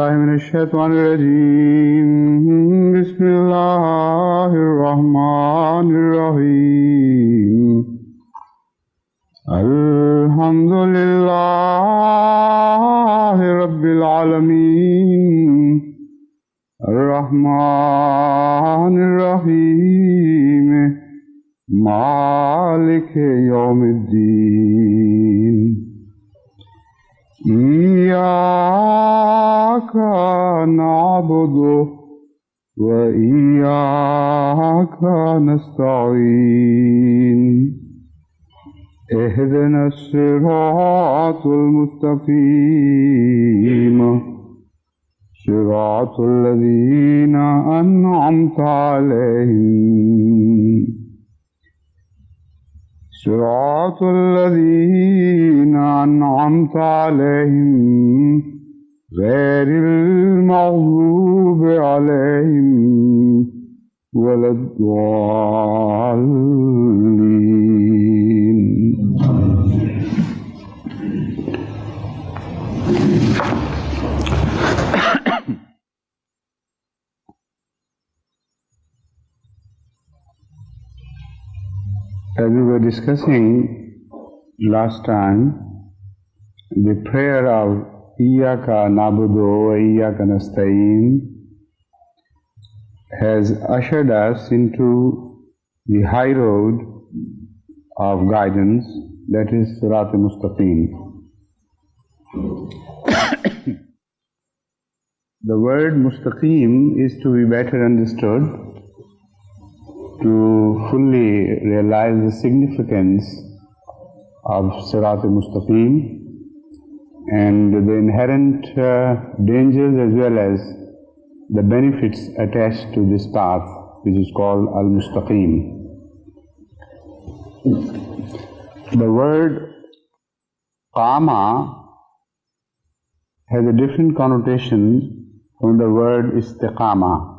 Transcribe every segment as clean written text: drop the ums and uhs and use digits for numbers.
بالله من الشيطان الرجيم بسم الله الرحمن الرحيم الحمد لله رب العالمين الرحمن الرحيم مالك يوم الدين إياك نعبد وإياك نستعين اهدنا الصراط المستقيم صراط الذين أنعمت عليهم صراط الذين أنعمت عليهم غير المغضوب عليهم ولا الضالين. As we were discussing last time, the prayer of Iyaka Nabudu wa Iyaka Nasta'in has ushered us into the high road of guidance, that is Sirat Al-Mustaqim. The word Mustaqim is to be better understood to fully realize the significance of Sirat Al-Mustaqim and the inherent dangers as well as the benefits attached to this path, which is called Al-Mustaqim. The word Qama has a different connotation from the word Istiqama.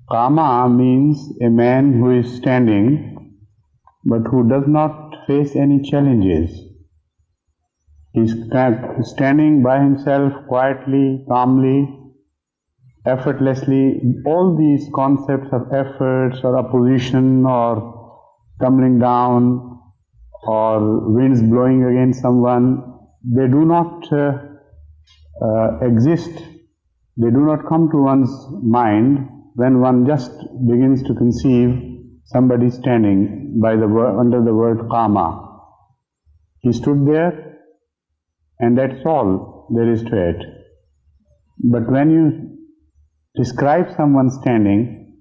Qama means a man who is standing but who does not face any challenges. He is standing by himself quietly, calmly, effortlessly. All these concepts of efforts or opposition or tumbling down or winds blowing against someone, they do not exist. They do not come to one's mind when one just begins to conceive somebody standing by under the word Qama. He stood there and that's all there is to it. But when you describe someone standing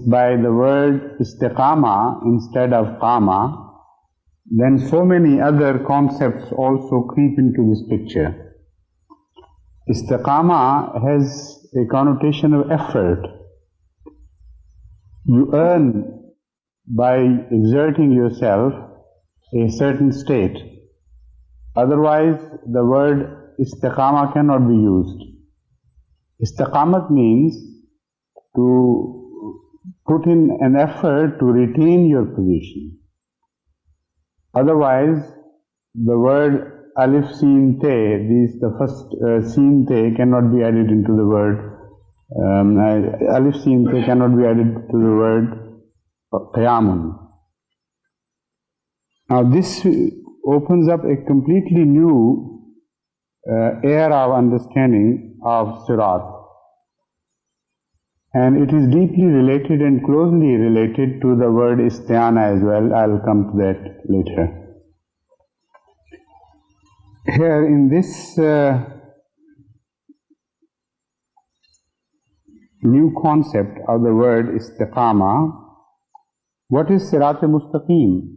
by the word Istiqama instead of Qama, then so many other concepts also creep into this picture. Istiqama has a connotation of effort. You earn by exerting yourself a certain state. Otherwise, the word istiqama cannot be used. Istiqamat means to put in an effort to retain your position. Otherwise, the word alif sin te, the first sin te cannot be added into the word. Alif sin te cannot be added to the word qiyamun. Now this opens up a completely new era of understanding of Sirat, and it is deeply related and closely related to the word isti'ana as well. I'll come to that later. Here in this new concept of the word istiqama, what is Sirat Al-Mustaqim?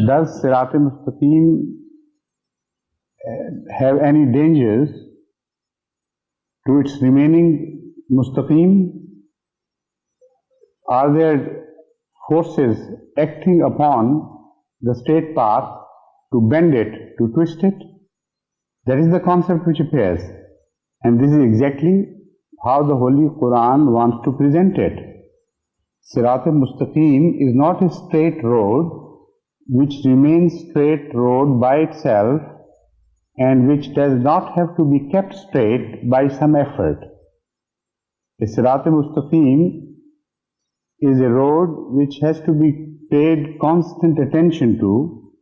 Does Sirat Al-Mustaqim have any dangers to its remaining Mustaqim? Are there forces acting upon the straight path to bend it, to twist it? That is the concept which appears, and this is exactly how the Holy Quran wants to present it. Sirat Al-Mustaqim is not a straight road which remains straight road by itself and which does not have to be kept straight by some effort. A Al-Mustaqim is a road which has to be paid constant attention to,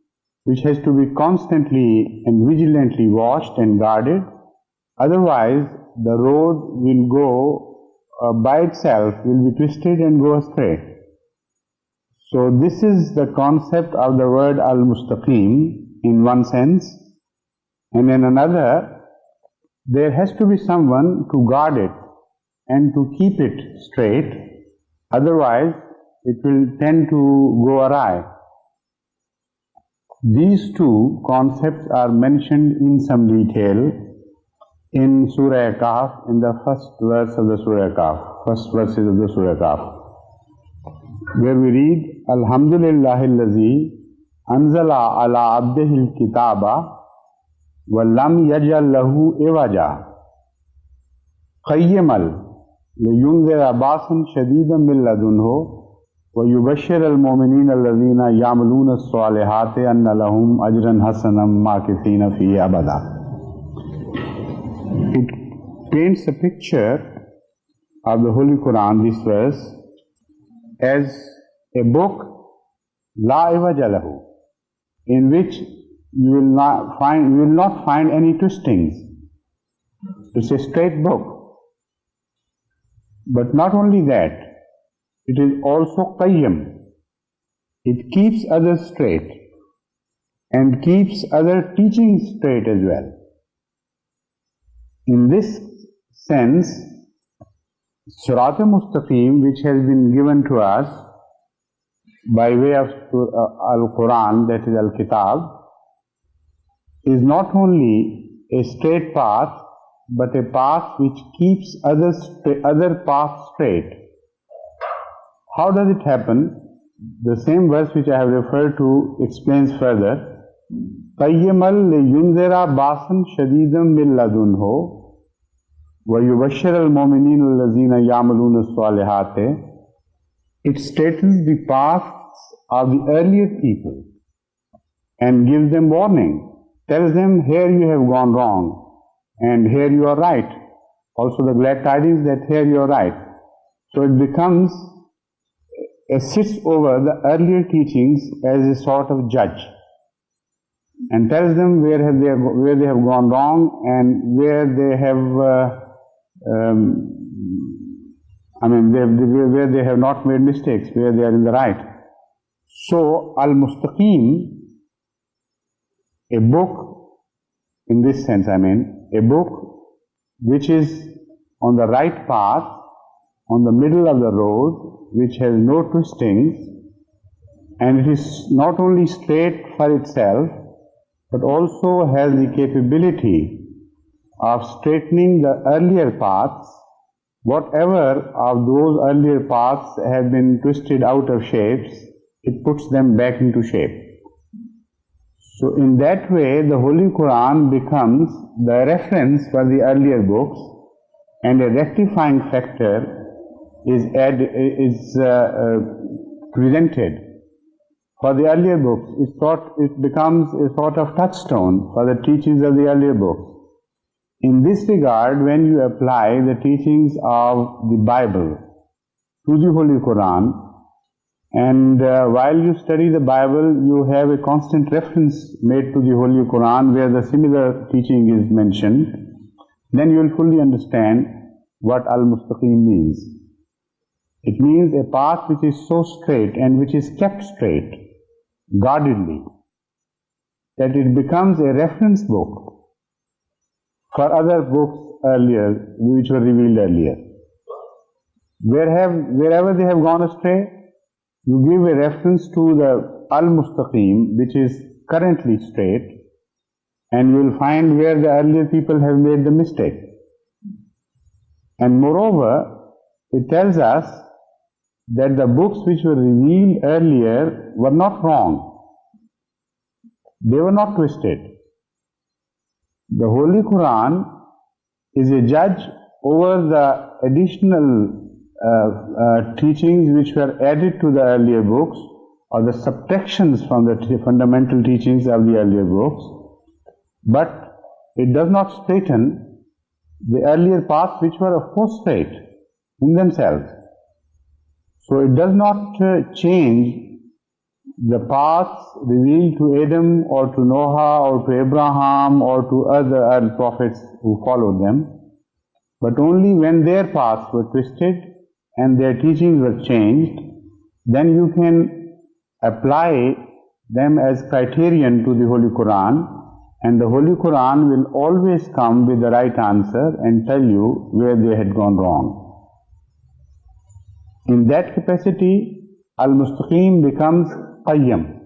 which has to be constantly and vigilantly watched and guarded. Otherwise, the road will go by itself, will be twisted and go astray. So this is the concept of the word Al-Mustaqim in one sense, and in another, there has to be someone to guard it and to keep it straight, otherwise it will tend to go awry. These two concepts are mentioned in some detail in Surah Kahf, in the first verse of the Surah Kahf, first verses of the Surah Kahf, where we read, Alhamdulillahi allazi anzala ala abdihi al-kitaba wa lam yajal lahu iwaja qayyimal liyunzira ba'san shadidan min ladunhu wa yubashshira al-mu'minina alladhina ya'maluna as-salihati anna lahum ajran hasanan makithina fihi abada. It paints a picture of the Holy Quran, this verse, as a book la iwaja lahu, in which you will not find any twistings. It's a straight book. But not only that, it is also qayyim. It keeps others straight and keeps other teachings straight as well. In this sense, Surat Al-Mustaqim, which has been given to us by way of Al-Quran, that is Al-Kitab, is not only a straight path, but a path which keeps other paths straight. How does it happen? The same verse which I have referred to explains further. قَيِّمَلْ لِيُنذِرَ بَاسًا شَدِيدًا مِنْ لَدُنْهُ وَيُبَشِّرَ الْمُؤْمِنِينَ الَّذِينَ يَعْمَلُونَ الصَّالِحَاتِ. It straightens the paths of the earlier people and gives them warning. Tells them, here you have gone wrong and here you are right. Also the glad tidings that here you are right. So it becomes, sits over the earlier teachings as a sort of judge and tells them where they have gone wrong and where they have, where they have not made mistakes, where they are in the right. So Al-Mustaqim, a book, in this sense a book which is on the right path, on the middle of the road, which has no twistings, and it is not only straight for itself, but also has the capability of straightening the earlier paths. Whatever of those earlier paths have been twisted out of shapes, it puts them back into shape. So in that way, the Holy Quran becomes the reference for the earlier books, and a rectifying factor is presented for the earlier books. It becomes a sort of touchstone for the teachings of the earlier books. In this regard, when you apply the teachings of the Bible to the Holy Quran, and while you study the Bible, you have a constant reference made to the Holy Quran where the similar teaching is mentioned, then you will fully understand what Al-Mustaqim means. It means a path which is so straight and which is kept straight, guardedly, that it becomes a reference book for other books earlier, which were revealed earlier. Wherever they have gone astray, you give a reference to the Al-Mustaqim, which is currently straight, and you will find where the earlier people have made the mistake. And moreover, it tells us that the books which were revealed earlier were not wrong. They were not twisted. The Holy Quran is a judge over the additional teachings which were added to the earlier books, or the subtractions from the fundamental teachings of the earlier books. But it does not straighten the earlier paths which were of course straight in themselves. So it does not change the paths revealed to Adam or to Noah or to Abraham or to other prophets who followed them, but only when their paths were twisted and their teachings were changed, then you can apply them as criterion to the Holy Quran, and the Holy Quran will always come with the right answer and tell you where they had gone wrong. In that capacity, Al-Mustaqim becomes Qayyam,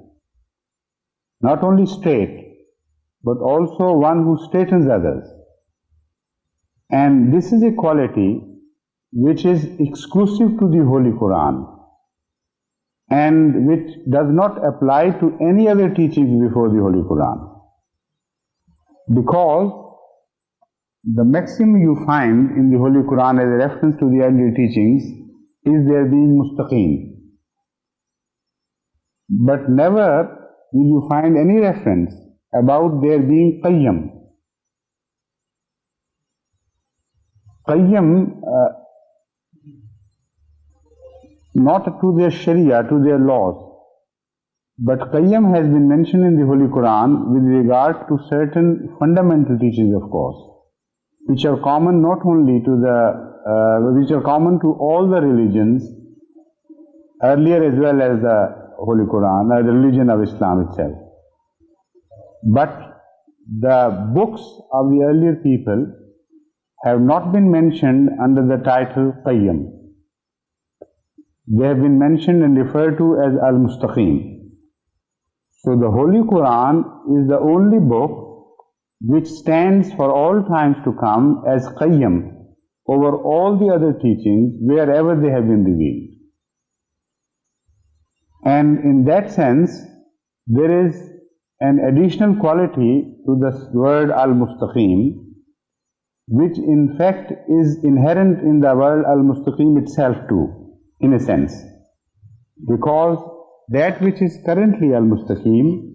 not only straight, but also one who straightens others. And this is a quality which is exclusive to the Holy Quran and which does not apply to any other teachings before the Holy Quran. Because the maximum you find in the Holy Quran as a reference to the earlier teachings is their being Mustaqim. But never will you find any reference about their being Qayyam. Qayyam, not to their Sharia, to their laws, but Qayyam has been mentioned in the Holy Quran with regard to certain fundamental teachings, of course, which are common not only to which are common to all the religions, earlier as well as the Holy Quran, the religion of Islam itself. But the books of the earlier people have not been mentioned under the title Qayyam. They have been mentioned and referred to as Al-Mustaqim. So the Holy Quran is the only book which stands for all times to come as Qayyam over all the other teachings wherever they have been revealed. And in that sense, there is an additional quality to this word Al-Mustaqim, which in fact is inherent in the word Al-Mustaqim itself too, in a sense. Because that which is currently Al-Mustaqim,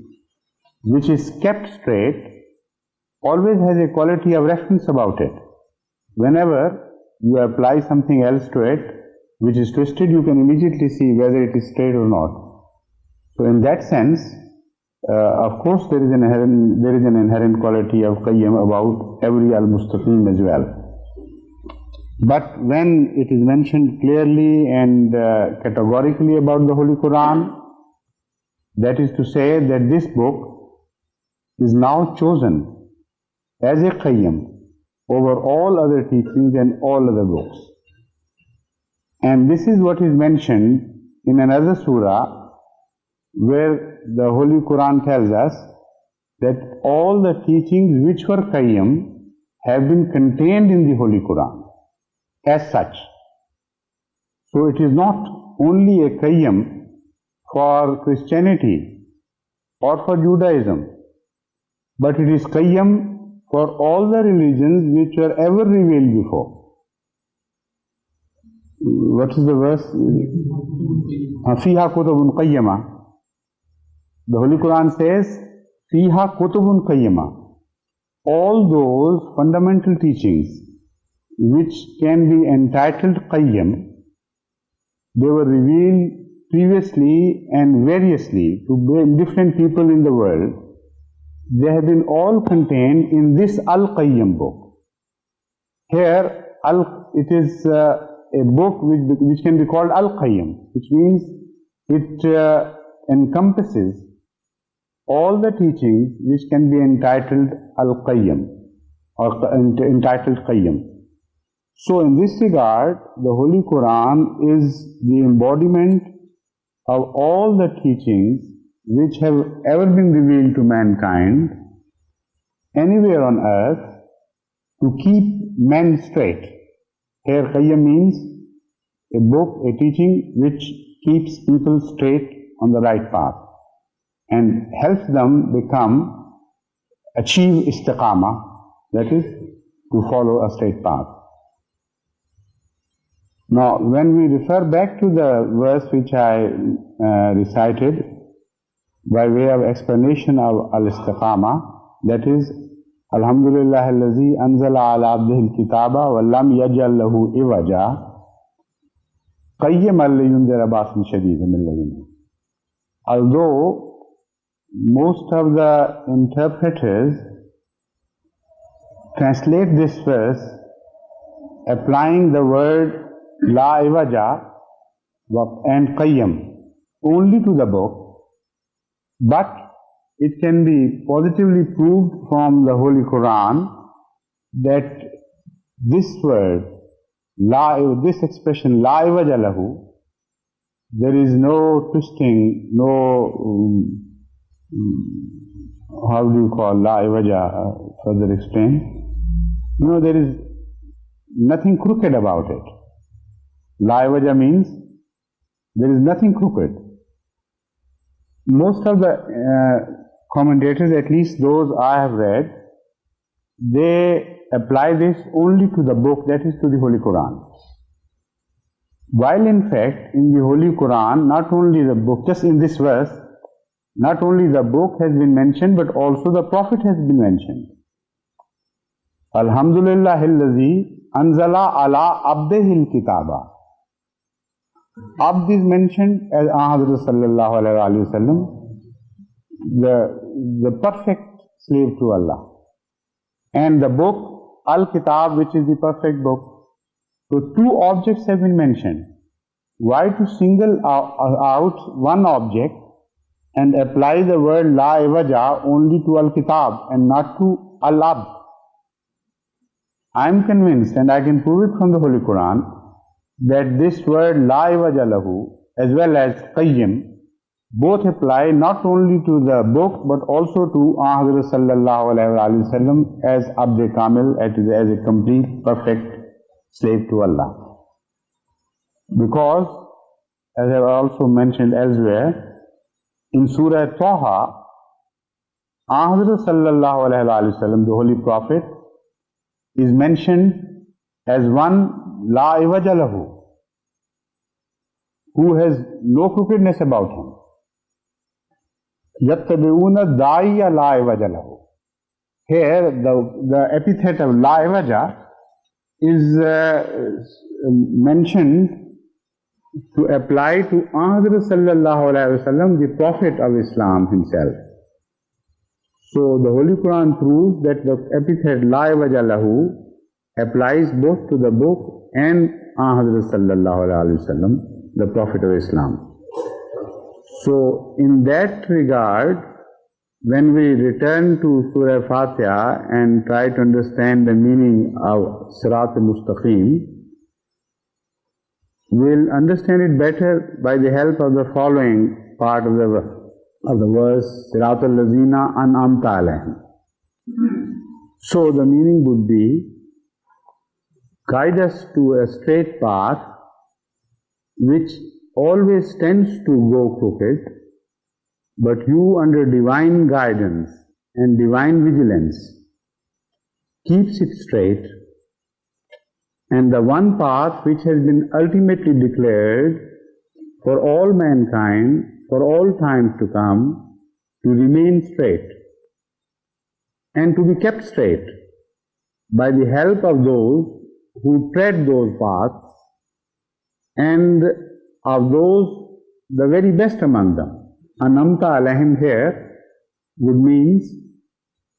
which is kept straight, always has a quality of reference about it. Whenever you apply something else to it, which is twisted, you can immediately see whether it is straight or not. So in that sense, of course there is an inherent quality of Qayyam about every Al-Mustaqim as well. But when it is mentioned clearly and categorically about the Holy Quran, that is to say that this book is now chosen as a Qayyam over all other teachings and all other books. And this is what is mentioned in another surah where the Holy Quran tells us that all the teachings which were Qayyam have been contained in the Holy Quran as such. So it is not only a Qayyam for Christianity or for Judaism, but it is Qayyam for all the religions which were ever revealed before. What is the verse? Fiha kutubun qayyama. The Holy Quran says, Fiha kutubun qayyama. All those fundamental teachings which can be entitled Qayyam, they were revealed previously and variously to different people in the world. They have been all contained in this Al-Qayyam book. Here, it is a book which can be called Al-Qayyam, which means it encompasses all the teachings which can be entitled Al-Qayyam or entitled Qayyam. So in this regard, the Holy Quran is the embodiment of all the teachings which have ever been revealed to mankind anywhere on earth to keep men straight. Here Qayyam means a book, a teaching which keeps people straight on the right path and helps them achieve istiqamah, that is, to follow a straight path. Now, when we refer back to the verse which I recited by way of explanation of al-istiqamah, that is, Alhamdulillah allazi anzala ala abdihi al-kitaba wa lam yaj'al lahu iwaja qayyiman liyundhira ba'san shadidan min ladunhu. Although most of the interpreters translate this verse applying the word la iwaja and qayyim only to the book, but it can be positively proved from the Holy Quran that this word, this expression la iwaja lahu, there is no twisting, no how do you call la iwaja, further explain? No, there is nothing crooked about it. La iwaja means there is nothing crooked. Most of the commentators, at least those I have read, they apply this only to the book, that is to the Holy Quran. While in fact, in the Holy Quran, not only the book, just in this verse, not only the book has been mentioned, but also the Prophet has been mentioned. Alhamdulillahillazi anzala ala abdihi al-kitaba. Abd is mentioned as Hazrat sallallahu alayhi wa sallam, the perfect slave to Allah. And the book, Al-Kitab, which is the perfect book. So two objects have been mentioned. Why to single out one object and apply the word La iwaja only to Al-Kitab and not to Al-Abd? I am convinced, and I can prove it from the Holy Quran, that this word La iwaja lahu as well as Qayyim both apply not only to the book but also to Hazrat sallallahu alayhi wa sallam as Abd Kamil, as a complete, perfect slave to Allah. Because, as I have also mentioned elsewhere, in Surah Taha, Hazrat sallallahu alayhi wa sallam, the Holy Prophet, is mentioned as one La iwaja lahu, who has no crookedness about him. Yattabi'una da'iya la iwaja lahu. Here, the epithet of la iwaja is mentioned to apply to Ahmadiyya sallallahu alayhi wa sallam, the Prophet of Islam himself. So the Holy Quran proves that the epithet la iwaja lahu applies both to the book and Ahmadiyya sallallahu alayhi wa sallam, the Prophet of Islam. So in that regard, when we return to Surah Fatiha and try to understand the meaning of Al-Mustaqim, we'll understand it better by the help of the following part of the verse, Siratal Lazina An'amta Alayhim. So the meaning would be, guide us to a straight path which always tends to go crooked, but you under divine guidance and divine vigilance keeps it straight, and the one path which has been ultimately declared for all mankind, for all times to come, to remain straight and to be kept straight by the help of those who tread those paths, and of those, the very best among them. Anamta alayhim here would means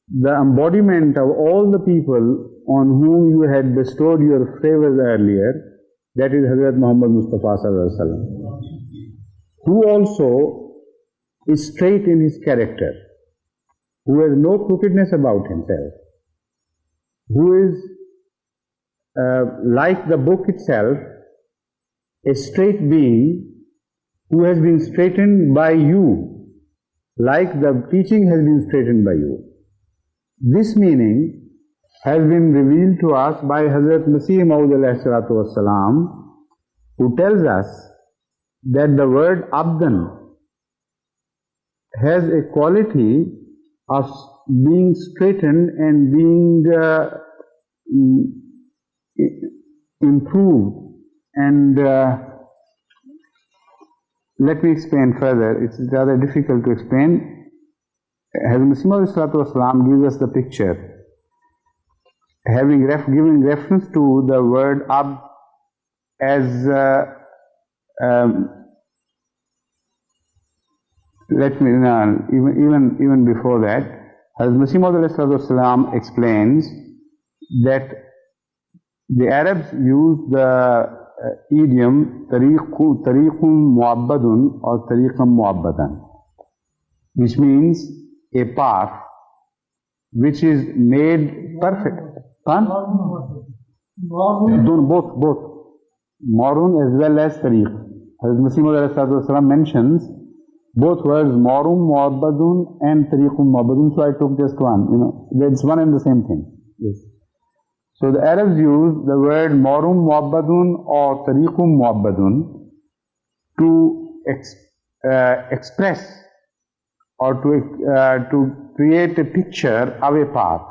the embodiment of all the people on whom you had bestowed your favors earlier, that is Hazrat Muhammad Mustafa sallallahu alaihi wasallam, who also is straight in his character, who has no crookedness about himself, who is like the book itself, a straight being who has been straightened by you, like the teaching has been straightened by you. This meaning has been revealed to us by Hazrat Masih Maud alayhi salatu wassalam, who tells us that the word Abdan has a quality of being straightened and being improved. And let me explain further. It's rather difficult to explain. Hazrat Mirza Tahir Ahmad gives us the picture giving reference to the word ab as even before that, Hazrat Mirza Tahir explains that the Arabs use the idiom tariqum muabbadun or tariqam muabbadan, which means a path which is made perfect. Both Marun as well as tariq. Hazrat Mirza mentions both words Marum Muabbadun and Tariqum Muabbadun, so I took just one. It's one and the same thing. Yes. So the Arabs use the word Marum Muabbadun or Tariqum Muabbadun to express or to create a picture of a path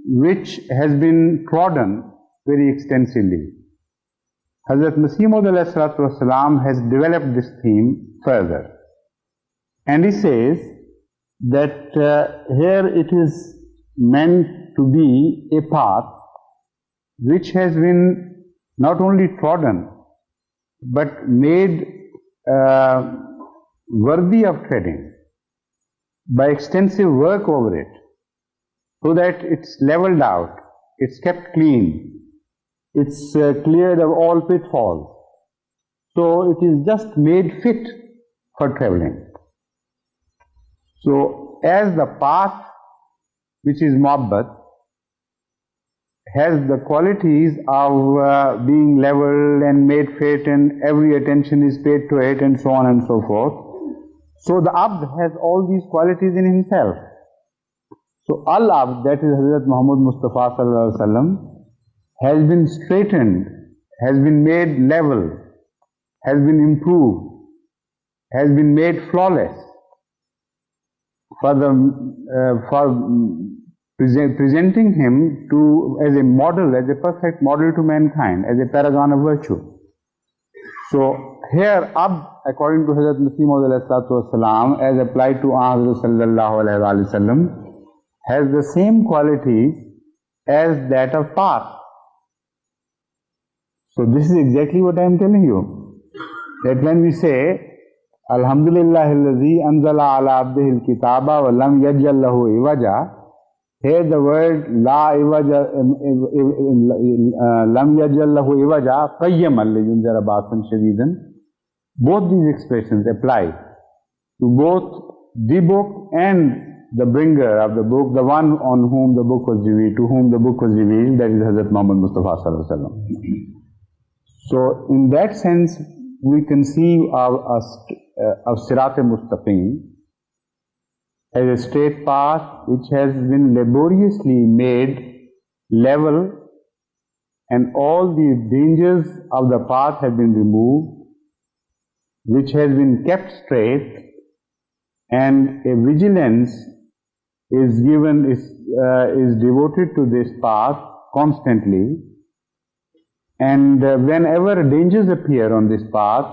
which has been trodden very extensively. Hazrat Masih Maud has developed this theme further, and he says that here it is meant to be a path which has been not only trodden but made worthy of treading by extensive work over it, so that it's leveled out, it's kept clean, it's cleared of all pitfalls. So it is just made fit for traveling. So as the path which is muhabbat has the qualities of being leveled and made fit, and every attention is paid to it, and so on and so forth, so the abd has all these qualities in himself. So al-abd, that is Hazrat Muhammad Mustafa sallallahu alaihi wasallam, has been straightened, has been made level, has been improved, has been made flawless for presenting him as a model, as a perfect model to mankind, as a paragon of virtue. So here abd, according to Hazrat Masih Maud as applied to Hazrat sallallahu alaihi wasallam, has the same qualities as that of path. So this is exactly what I am telling you, that when we say Alhamdulillah allazi anzala ala abdihi al-kitaba wa lam yaj'al lahu iwaja, here the word la iwaja, lam yaj'al lahu iwaja qayyaman liyunzira ba'san shadidan, both these expressions apply to both the book and the bringer of the book, the one on whom the book was revealed, to whom the book was revealed, that is Hazrat Muhammad Mustafa sallallahu alaihi wasallam. So in that sense, we conceive of Sirat-e-Mustaqim as a straight path which has been laboriously made level, and all the dangers of the path have been removed, which has been kept straight, and a vigilance is devoted to this path constantly. And whenever dangers appear on this path,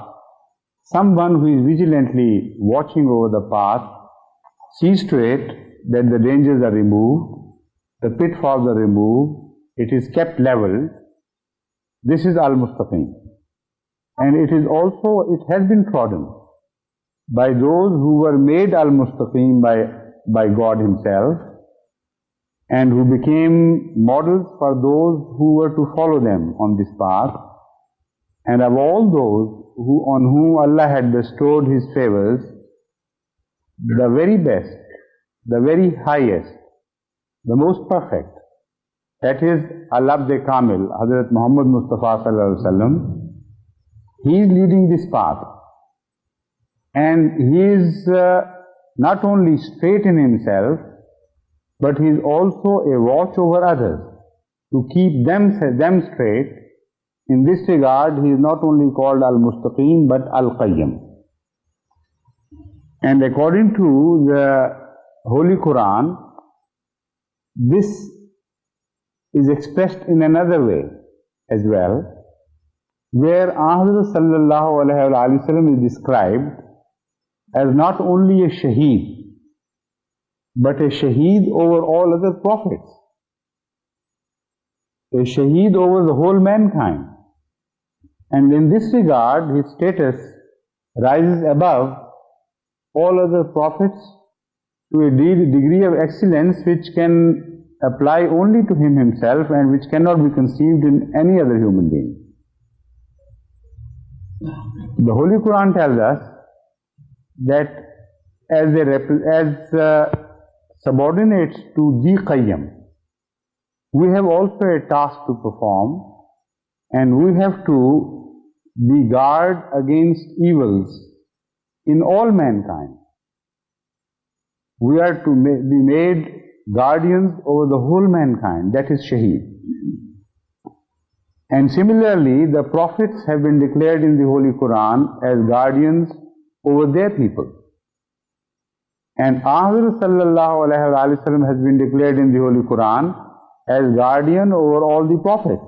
someone who is vigilantly watching over the path sees to it that the dangers are removed, the pitfalls are removed, it is kept level. This is Al-Mustaqim. And it has been trodden by those who were made Al-Mustaqim by God Himself, and who became models for those who were to follow them on this path. And of all those on whom Allah had bestowed His favors, the very best, the very highest, the most perfect, that is Al-Abd Kamil, Hazrat Muhammad Mustafa sallallahu alaihi wasallam. He is leading this path, and he is not only straight in himself, but he is also a watch over others to keep them straight. In this regard, he is not only called Al-Mustaqim but Al-Qayyim. And according to the Holy Quran, this is expressed in another way as well, where Ahmad sallallahu alaihi wasallam is described as not only a shaheed, but a shaheed over all other prophets. a shaheed over the whole mankind. And in this regard, his status rises above all other prophets to a degree of excellence which can apply only to him himself and which cannot be conceived in any other human being. The Holy Quran tells us that as subordinates to the Qayyam, we have also a task to perform, and we have to be guard against evils in all mankind. We are to be made guardians over the whole mankind, that is Shaheed. And similarly, the prophets have been declared in the Holy Quran as guardians over their people. And Hazrat sallallahu alaihi wasallam has been declared in the Holy Quran as guardian over all the prophets.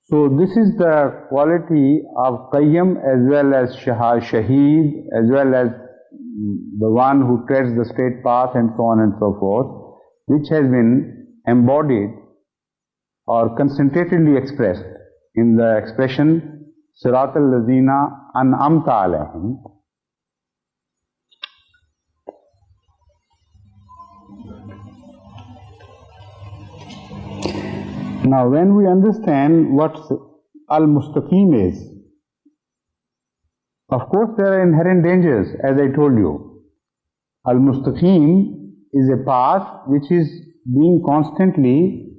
So this is the quality of Qayyam as well as Shaheed, as well as the one who treads the straight path and so on and so forth, which has been embodied or concentratedly expressed in the expression Sirat al-Lazina an'amta alayhim. Now, when we understand what Al-Mustaqim is, of course there are inherent dangers, as I told you. Al-Mustaqim is a path which is being constantly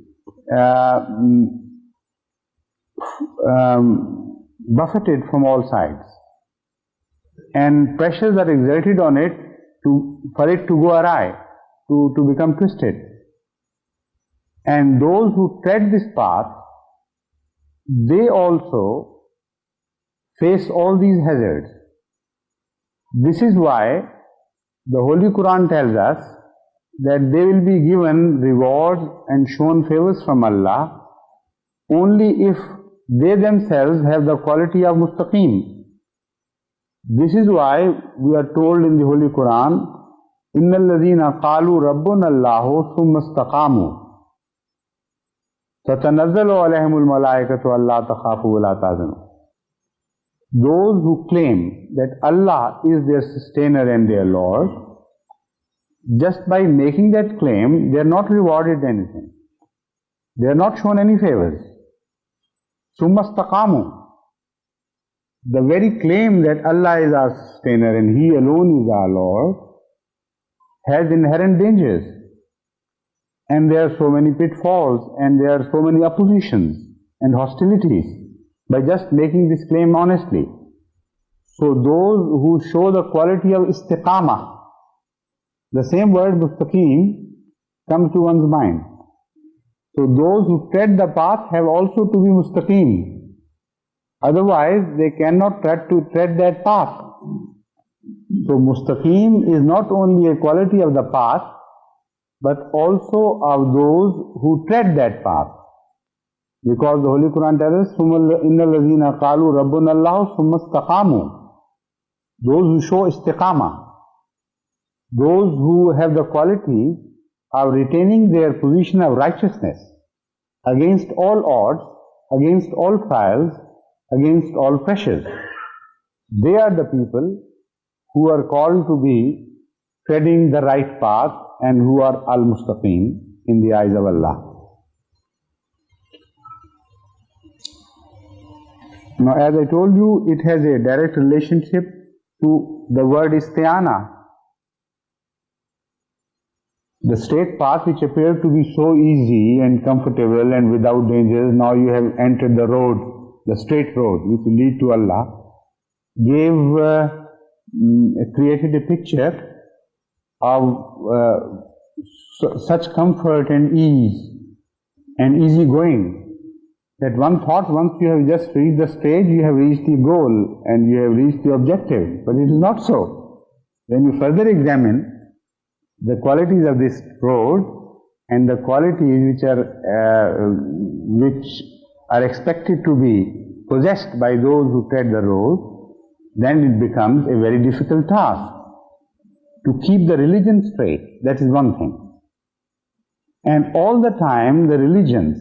buffeted from all sides, and pressures are exerted on it for it to go awry, to become twisted. And those who tread this path, they also face all these hazards. This is why the Holy Quran tells us that they will be given rewards and shown favors from Allah only if they themselves have the quality of Mustaqim. This is why we are told in the Holy Quran, إِنَّ الَّذِينَ قَالُوا رَبُّنَا اللَّهُ ثُمَّ اسْتَقَامُوا تَتَنَزَّلُ عَلَيْهِمُ الْمَلَائِكَةُ أَلَّا تَخَافُوا وَلَا تَحْزَنُوا. Those who claim that Allah is their sustainer and their Lord, just by making that claim, they are not rewarded anything. They are not shown any favors. ثُمَّ اسْتَقَامُوا. The very claim that Allah is our sustainer and He alone is our Lord has inherent dangers. And there are so many pitfalls, and there are so many oppositions and hostilities by just making this claim honestly. So those who show the quality of istiqamah, the same word mustaqim comes to one's mind. So those who tread the path have also to be mustaqim. Otherwise they cannot tread that path. So mustaqim is not only a quality of the path, but also of those who tread that path. Because the Holy Quran tells us, إِنَّ الَّذِينَ قَالُوا رَبُّنَا اللَّهُ ثُمَّ اسْتَقَامُوا. Those who show istiqamah, those who have the quality of retaining their position of righteousness against all odds, against all trials, against all pressures. They are the people who are called to be treading the right path and who are al-mustaqim in the eyes of Allah. Now, as I told you, it has a direct relationship to the word isti'ana. The straight path which appeared to be so easy and comfortable and without dangers, now you have entered the road, the straight road which will lead to Allah, created a picture of such comfort and ease and easy going, that one thought once you have just reached the stage, you have reached the goal and you have reached the objective. But it is not so. When you further examine the qualities of this road and the qualities which are expected to be possessed by those who tread the road, then it becomes a very difficult task to keep the religion straight. That is one thing. And all the time the religions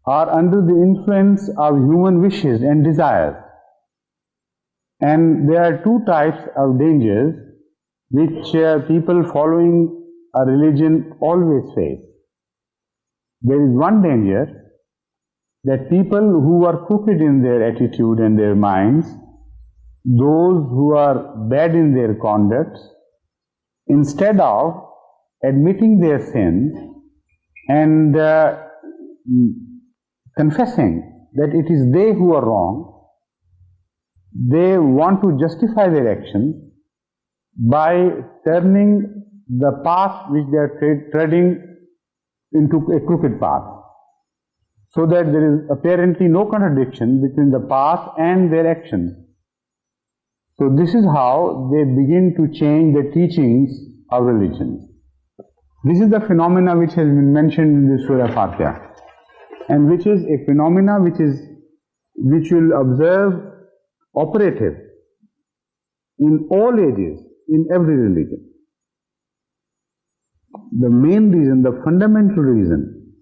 are under the influence of human wishes and desires. And there are two types of dangers which people following a religion always face. There is one danger that people who are crooked in their attitude and their minds, those who are bad in their conduct, instead of admitting their sins and confessing that it is they who are wrong, they want to justify their actions by turning the path which they are treading into a crooked path, so that there is apparently no contradiction between the path and their actions. So this is how they begin to change the teachings of religions. This is the phenomena which has been mentioned in the Surah Fatiha, and which is a phenomena which will observe operative in all ages, in every religion. The main reason, the fundamental reason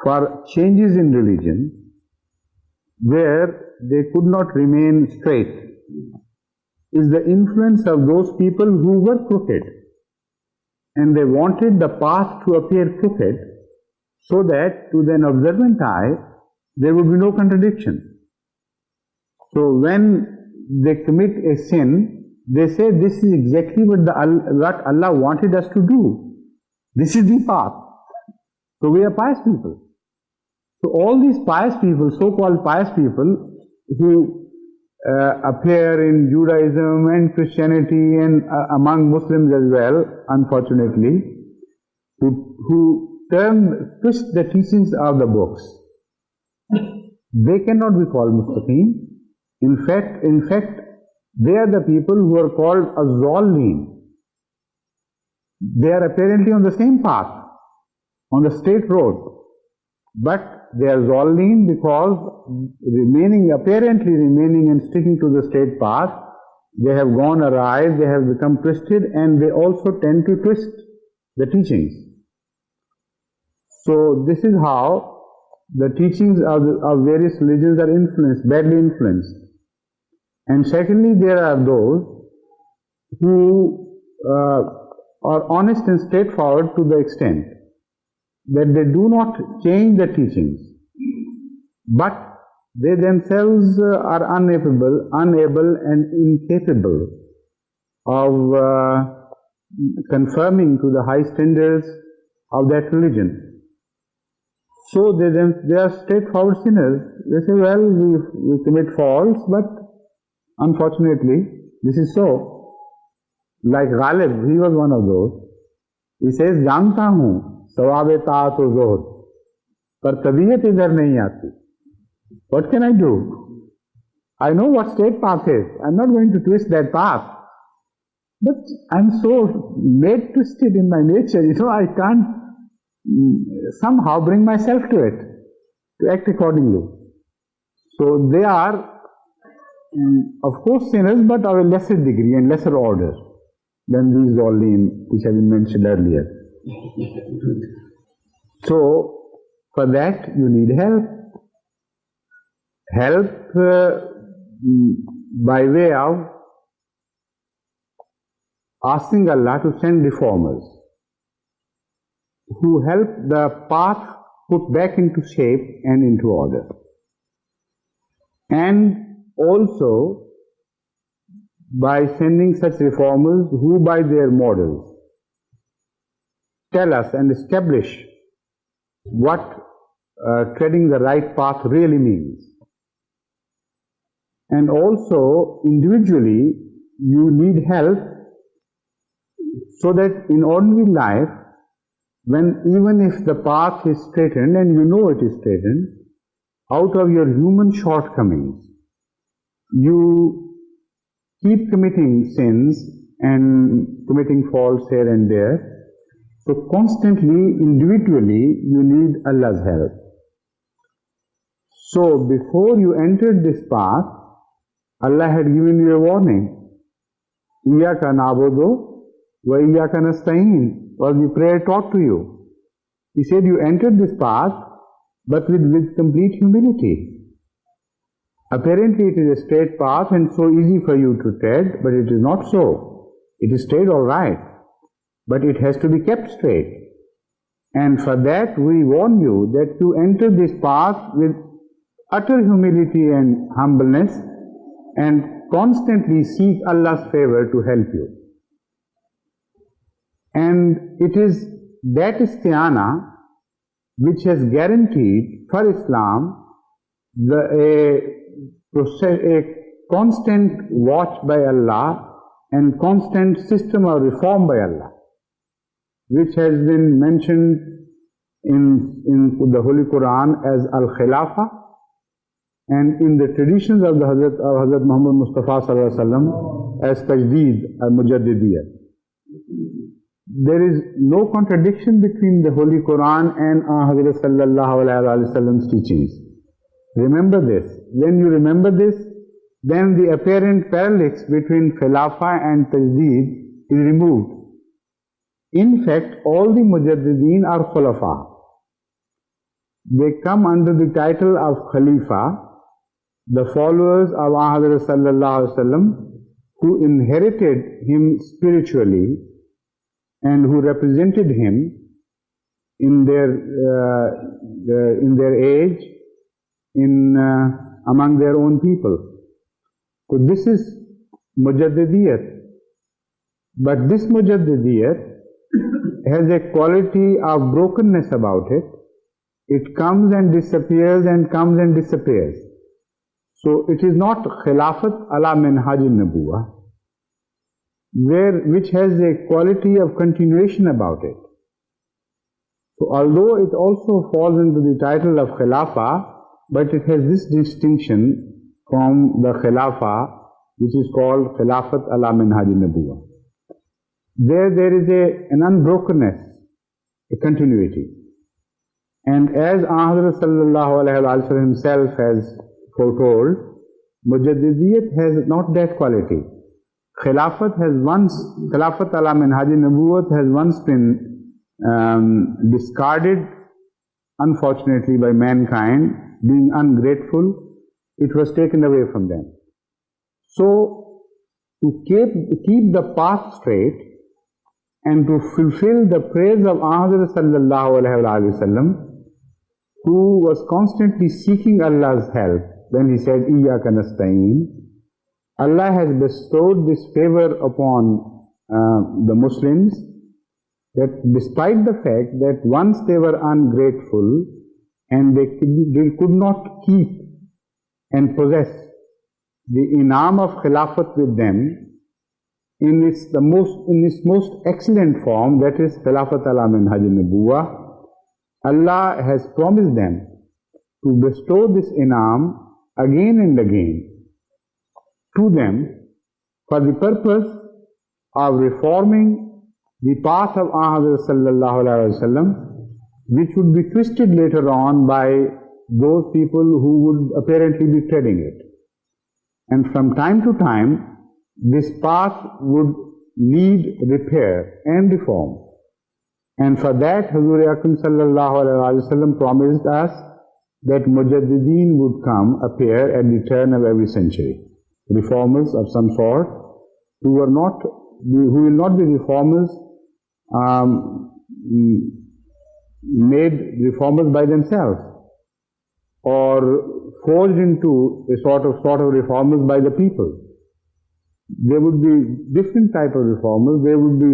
for changes in religion where they could not remain straight is the influence of those people who were crooked, and they wanted the path to appear crooked so that to an observant eye there would be no contradiction. So when they commit a sin, they say this is exactly what Allah wanted us to do. This is the path. So we are pious people. So all these pious people, so-called pious people, who appear in Judaism and Christianity and among Muslims as well, unfortunately, who twist the teachings of the books, they cannot be called Mustaqim. In fact, they are the people who are called Az-Zallin. They are apparently on the same path, on the straight road, but they are Zallin because apparently remaining and sticking to the straight path, they have gone awry, they have become twisted, and they also tend to twist the teachings. So this is how the teachings of various religions are influenced, badly influenced. And secondly, there are those who are honest and straightforward to the extent that they do not change the teachings, but they themselves are unable and incapable of conforming to the high standards of that religion. So they are straightforward sinners. They say, well, we commit faults, but unfortunately this is so. Like Caliph, he was one of those. He says, जानता हूँ सवाब ताअत व ज़ुहद, पर तबीयत इधर नहीं आती. What can I do? I know what straight path is. I'm not going to twist that path. But I'm so made twisted in my nature, I can't somehow bring myself to it, to act accordingly. So they are, of course, sinners, but of a lesser degree and lesser order than these Zallin which have been mentioned earlier. So, for that you need help. Help by way of asking Allah to send reformers who help the path put back into shape and into order. And also by sending such reformers who by their models tell us and establish what treading the right path really means. And also individually you need help so that in ordinary life, when even if the path is straightened and you know it is straightened, out of your human shortcomings, you keep committing sins and committing faults here and there. So constantly, individually, you need Allah's help. So before you entered this path, Allah had given you a warning. Iyaka na'budu wa iyaka nasta'in was the prayer taught to you. He said, you entered this path, but with complete humility. Apparently it is a straight path and so easy for you to tread, but it is not so. It is straight all right, but it has to be kept straight. And for that we warn you that you enter this path with utter humility and humbleness and constantly seek Allah's favor to help you. And it is that isti'ana which has guaranteed for Islam a constant watch by Allah and constant system of reform by Allah, which has been mentioned in the Holy Quran as Al-Khilafat, and in the traditions of the Hazrat Muhammad Mustafa Sallallahu Alaihi Wasallam as Tajdeed al-Mujaddidiyya. There is no contradiction between the Holy Quran and Hazrat Sallallahu Alaihi Wasallam's teachings. Remember this. When you remember this, then the apparent parallax between Khilafah and Tajdeed is removed. In fact, all the Mujaddideen are Khulafa. They come under the title of Khalifa, the followers of Hazrat Sallallahu Alaihi Wasallam, who inherited him spiritually and who represented him in their age, among their own people. So this is Mujaddidiyat. But this Mujaddidiyat has a quality of brokenness about it. It comes and disappears and comes and disappears. So it is not Khilafat ala minhaj al-Nubuwah, which has a quality of continuation about it. So although it also falls into the title of Khilafah, but it has this distinction from the Khilafah, which is called Khilafat ala minhaj al-Nubuwah. There is an unbrokenness, a continuity. And as Hazrat Sallallahu Alaihi Wasallam himself has foretold, Mujaddidiyat has not that quality. Khilafat ala minhaj al-Nubuwwat has once been discarded, unfortunately, by mankind, being ungrateful. It was taken away from them. So, to keep the path straight and to fulfill the praise of Hazrat Sallallahu Alaihi Wasallam, who was constantly seeking Allah's help when he said, Iyyaka nasta'een, Allah has bestowed this favor upon the Muslims, that despite the fact that once they were ungrateful and they could not keep and possess the inam of Khilafat with them in its most excellent form, that is Khilafat ala minhaj al-Nubuwwah, Allah has promised them to bestow this inam again and again to them for the purpose of reforming the path of Ahmad Sallallahu Alaihi Wasallam, which would be twisted later on by those people who would apparently be treading it. And from time to time, this path would need repair and reform. And for that, Hazrat Akram Sallallahu Alaihi Wasallam promised us that Mujaddideen would appear at the turn of every century. Reformers of some sort, who will not be reformers made reformers by themselves, or forged into a sort of reformers by the people. There would be different type of reformers. There would be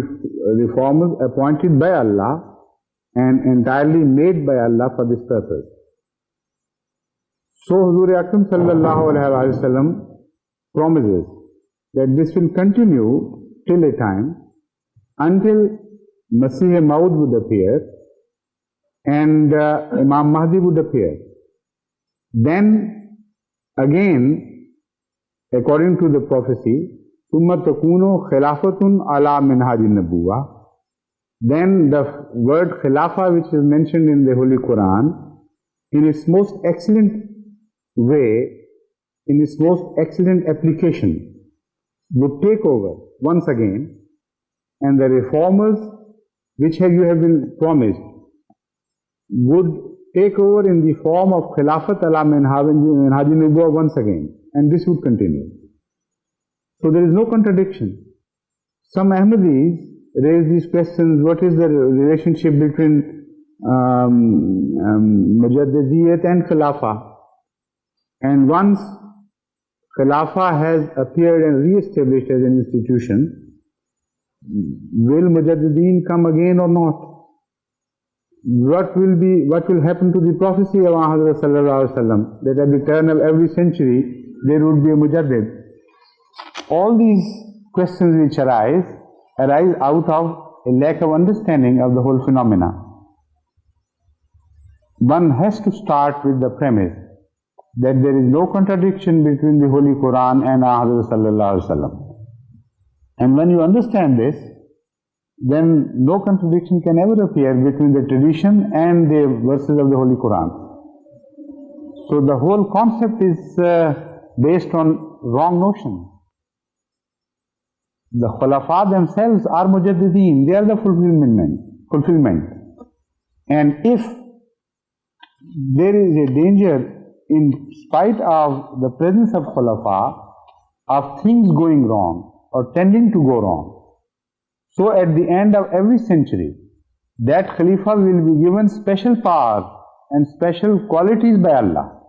reformers appointed by Allah and entirely made by Allah for this purpose. So Hazrat Akram Sallallahu Alaihi Wasallam promises that this will continue till a time until Masih Maud would appear and Imam Mahdi would appear. Then again, according to the prophecy, ثُمَّ تَكُونُ خِلَافَةٌ عَلَى مِنْهَاجِ النُّبُوَّةِ, then the word Khilafah, which is mentioned in the Holy Quran, in its most excellent way, in its most excellent application, would take over once again, and the reformers which you have been promised would take over in the form of Khilafat ala Minhaji Nubuwwah once again, and this would continue. So there is no contradiction. Some Ahmadis raise these questions: what is the relationship between Mujaddidiyat and Khilafah? And once Khilafah has appeared and re-established as an institution, will Mujaddideen come again or not? What will happen to the prophecy of Hazrat Sallallahu Alaihi Wasallam, that at the turn of every century there would be a Mujaddid? All these questions which arise out of a lack of understanding of the whole phenomena. One has to start with the premise that there is no contradiction between the Holy Quran and Hazrat Sallallahu Alaihi Wasallam. And when you understand this, then no contradiction can ever appear between the tradition and the verses of the Holy Quran. So the whole concept is based on wrong notion. The Khulafa themselves are Mujaddideen, they are the fulfillment. And if there is a danger, in spite of the presence of Khulafa, of things going wrong or tending to go wrong, so at the end of every century, that Khalifa will be given special power and special qualities by Allah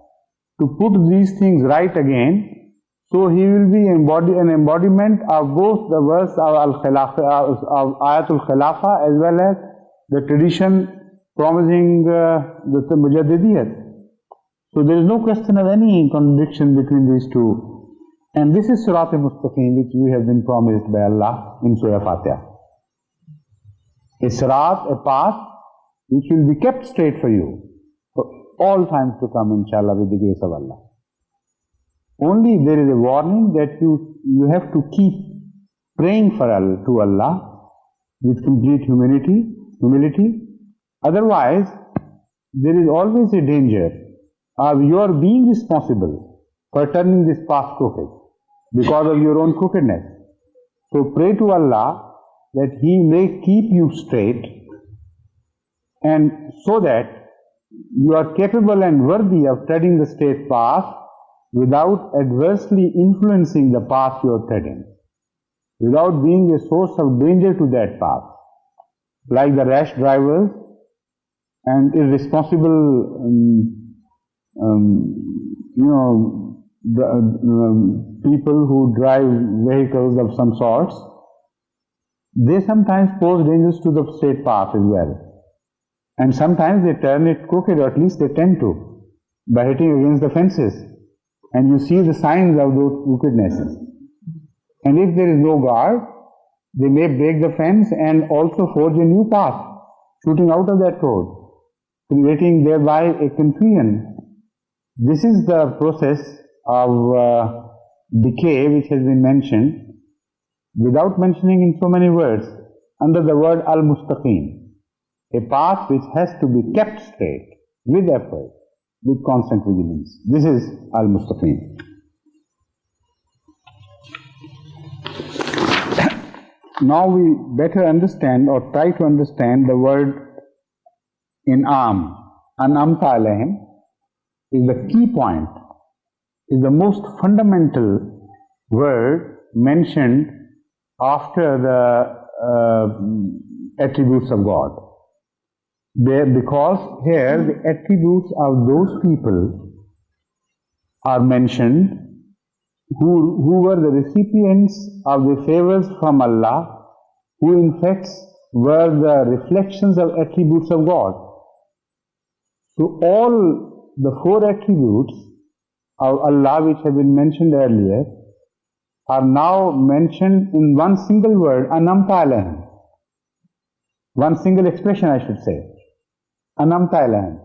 to put these things right again. So he will be an embodiment of both the verse of Ayatul Khilafa as well as the tradition promising the Mujaddidiyat. So there is no question of any contradiction between these two. And this is Surat Al-Mustaqim, which we have been promised by Allah in Surah Fatiha. A sirat, a path, which will be kept straight for you for all times to come, inshallah, with the grace of Allah. Only there is a warning that you have to keep praying to Allah with complete humility. Otherwise, there is always a danger of your being responsible for turning this path crooked because of your own crookedness. So pray to Allah that He may keep you straight, and so that you are capable and worthy of treading the straight path without adversely influencing the path you are treading, without being a source of danger to that path, like the rash drivers and irresponsible people who drive vehicles of some sorts. They sometimes pose dangers to the straight path as well. And sometimes they turn it crooked, or at least they tend to, by hitting against the fences. And you see the signs of those crookednesses. And if there is no guard, they may break the fence and also forge a new path, shooting out of that road, creating thereby a confusion. This is the process of decay which has been mentioned, without mentioning in so many words, under the word Al-Mustaqim, a path which has to be kept straight, with effort, with constant vigilance. This is Al-Mustaqim. Now we better understand, or try to understand, the word In'am. An'amta alayhim is the key point, is the most fundamental word mentioned after the attributes of God. Because here the attributes of those people are mentioned who were the recipients of the favors from Allah, who in fact were the reflections of attributes of God. So all the four attributes of Allah which have been mentioned earlier are now mentioned in one single word, An'amta alayhim. One single expression, I should say, An'amta alayhim.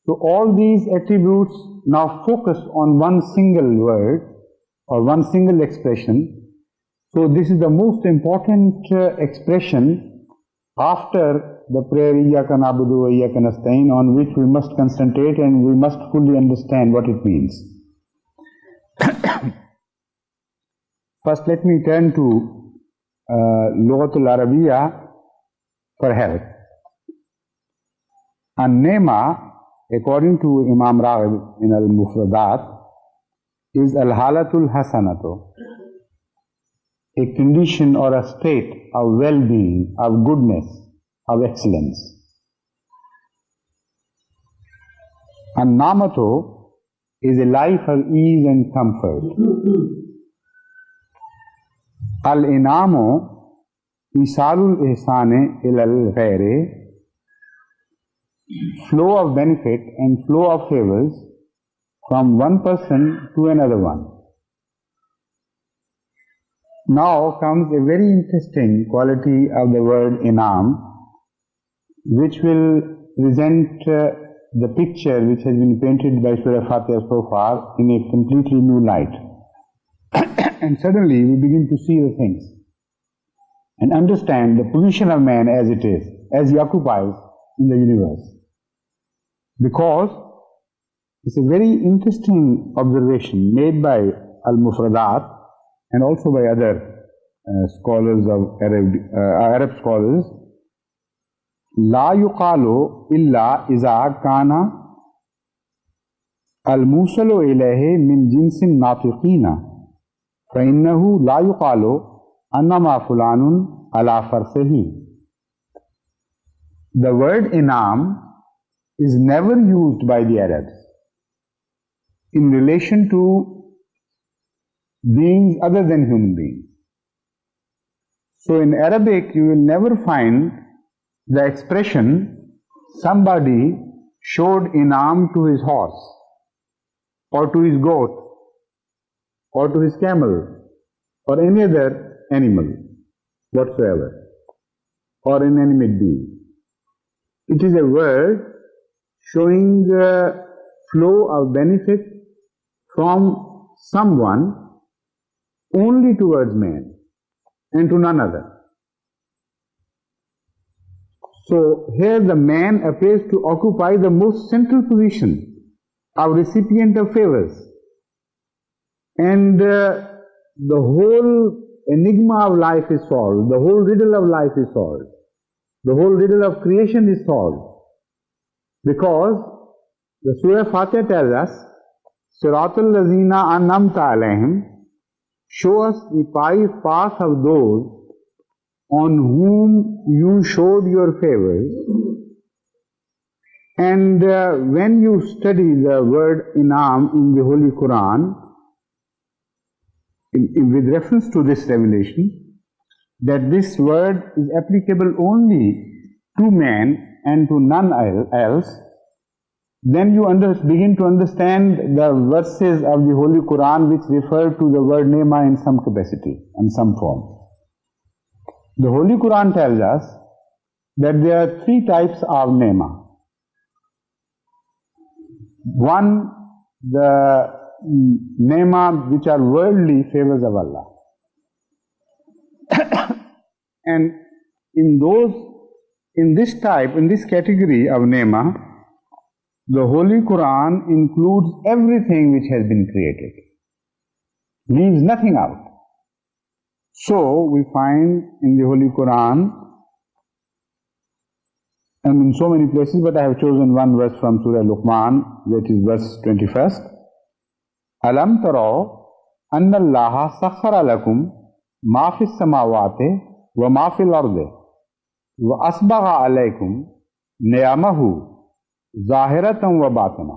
So all these attributes now focus on one single word or one single expression. So this is the most important expression after the prayer Iyyaka na'budu wa Iyyaka nasta'in, on which we must concentrate and we must fully understand what it means. First, let me turn to Lughatul Arabiya for help. An-Niamah, according to Imam Raghib in Al-Mufradat, is al-halatul hasanatu, a condition or a state of well-being, of goodness, of excellence. An-namatu is a life of ease and comfort. Al-inamu isalul ihsane ilal ghairi, flow of benefit and flow of favors from one person to another one. Now comes a very interesting quality of the word inam, which will present the picture which has been painted by Surah Fatiha so far in a completely new light. And suddenly we begin to see the things and understand the position of man as it is, as he occupies in the universe. Because it's a very interesting observation made by Al-Mufradat and also by other scholars of Arab scholars. La yuqalu illa iza kana al-musalu ilayhi min jinsin natiqina fa innahu la yuqalu annama fulanun ala farsihi. The word inam is never used by the Arabs in relation to beings other than human beings. So in Arabic you will never find the expression somebody showed inam to his horse or to his goat or to his camel or any other animal whatsoever or inanimate being. It is a word showing the flow of benefit from someone only towards man and to none other. So here the man appears to occupy the most central position of recipient of favors, and the whole enigma of life is solved, the whole riddle of life is solved, the whole riddle of creation is solved, because the Surah Fatiha tells us, Siratul Lazina An'amta Alayhim, show us the path of those on whom you showed your favors. And when you study the word inam in the Holy Quran, with reference to this revelation, that this word is applicable only to man and to none else, then you begin to understand the verses of the Holy Quran which refer to the word Niamah in some capacity, in some form. The Holy Quran tells us that there are three types of Niamah. One, the Niamah which are worldly favors of Allah. And in this category of Niamah, the Holy Quran includes everything which has been created, leaves nothing out. So we find in the Holy Quran, and in so many places, but I have chosen one verse from Surah Luqman, that is verse 21st. Alam taro anna Allaha sakhara lakum ma fis samawati wa ma fil ardi wa asbagha alaykum ni'amahu zahiratan wa batina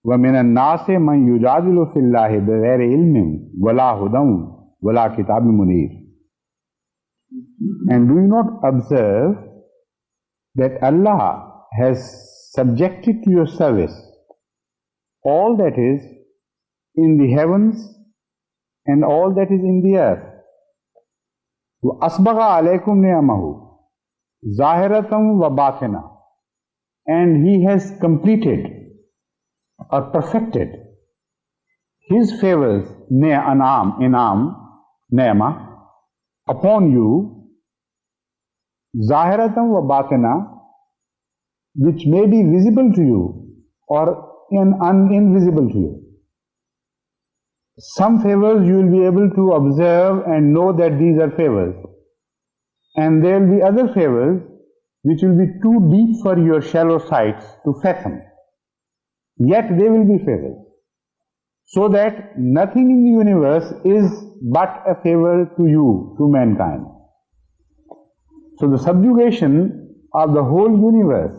wa minan nasi man yujadilu fillahi bighayri ilmin wala hudan wala kitabim munir. And do you not observe that Allah has subjected to your service all that is in the heavens and all that is in the earth? Asbagha alaykum ni'amahu zahiratan wa batina. And He has completed or perfected His favors, inam, Niamah, upon you, zahiratan wa batina, which may be visible to you or invisible to you. Some favors you will be able to observe and know that these are favors, and there will be other favors which will be too deep for your shallow sights to fathom. Yet they will be favors. So that nothing in the universe is but a favor to you, to mankind. So the subjugation of the whole universe,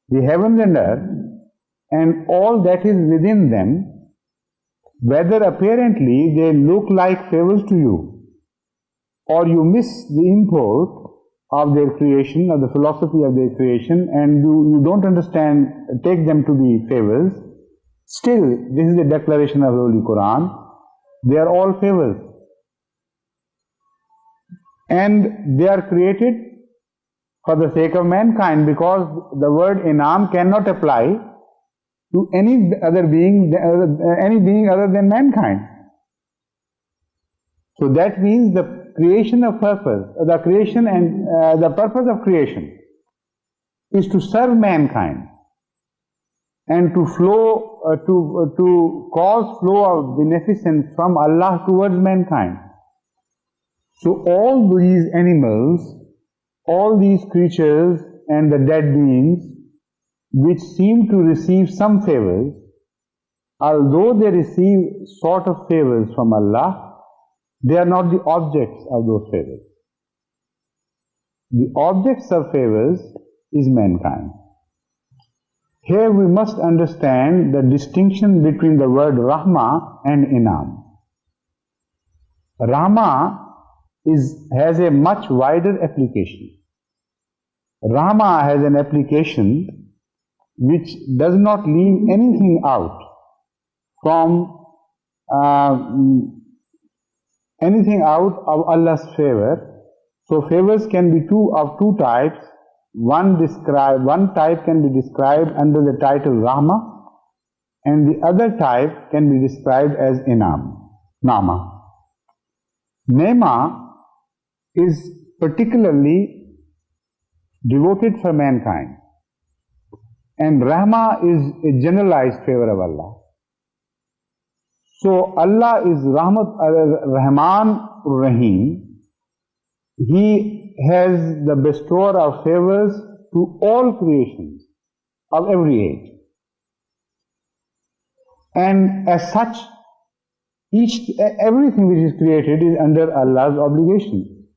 the heavens and earth, and all that is within them, whether apparently they look like favors to you, or you miss the import of their creation, of the philosophy of their creation, and you don't understand, take them to be favors, still, this is the declaration of the Holy Quran, they are all favors. And they are created for the sake of mankind, because the word inam cannot apply to any being other than mankind. So that means the creation of purpose, the creation and the purpose of creation is to serve mankind and to flow, to cause flow of beneficence from Allah towards mankind. So all these animals, all these creatures and the dead beings which seem to receive some favors, although they receive sort of favors from Allah, they are not the objects of those favors. The objects of favors is mankind. Here we must understand the distinction between the word Rahma and Inam. Rahma has a much wider application. Rahma has an application which does not leave anything out from of Allah's favor. So favors can be of two types. One type can be described under the title Rahma, and the other type can be described as Inam, Nama. Niamah is particularly devoted for mankind, and Rahma is a generalized favor of Allah. So Allah is Rahman Rahim. He has the bestower of favors to all creations of every age. And as such, everything which is created is under Allah's obligation.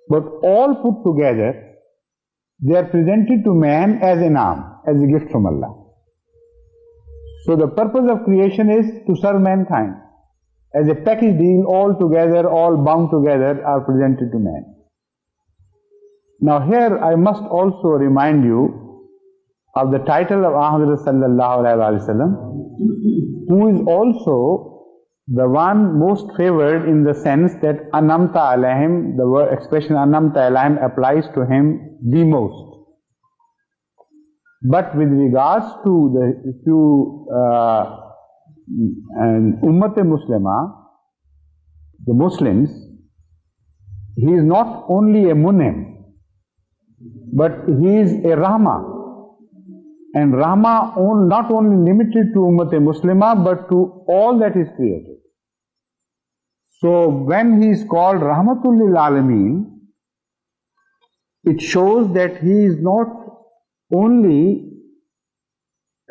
But all put together, they are presented to man as inam, as a gift from Allah. So the purpose of creation is to serve mankind. As a package deal, all together, all bound together, are presented to man. Now here I must also remind you of the title of Ahmad sallallahu alaihi wasallam, who is also the one most favored in the sense that anamta alaihim, the word expression anamta alaihim applies to him the most. But with regards to Ummat Muslima, the Muslims, he is not only a Munim, but he is a Rahma. And Rahma not only limited to Ummat Muslima, but to all that is created. So when he is called Rahmatul lil Alameen, it shows that he is not only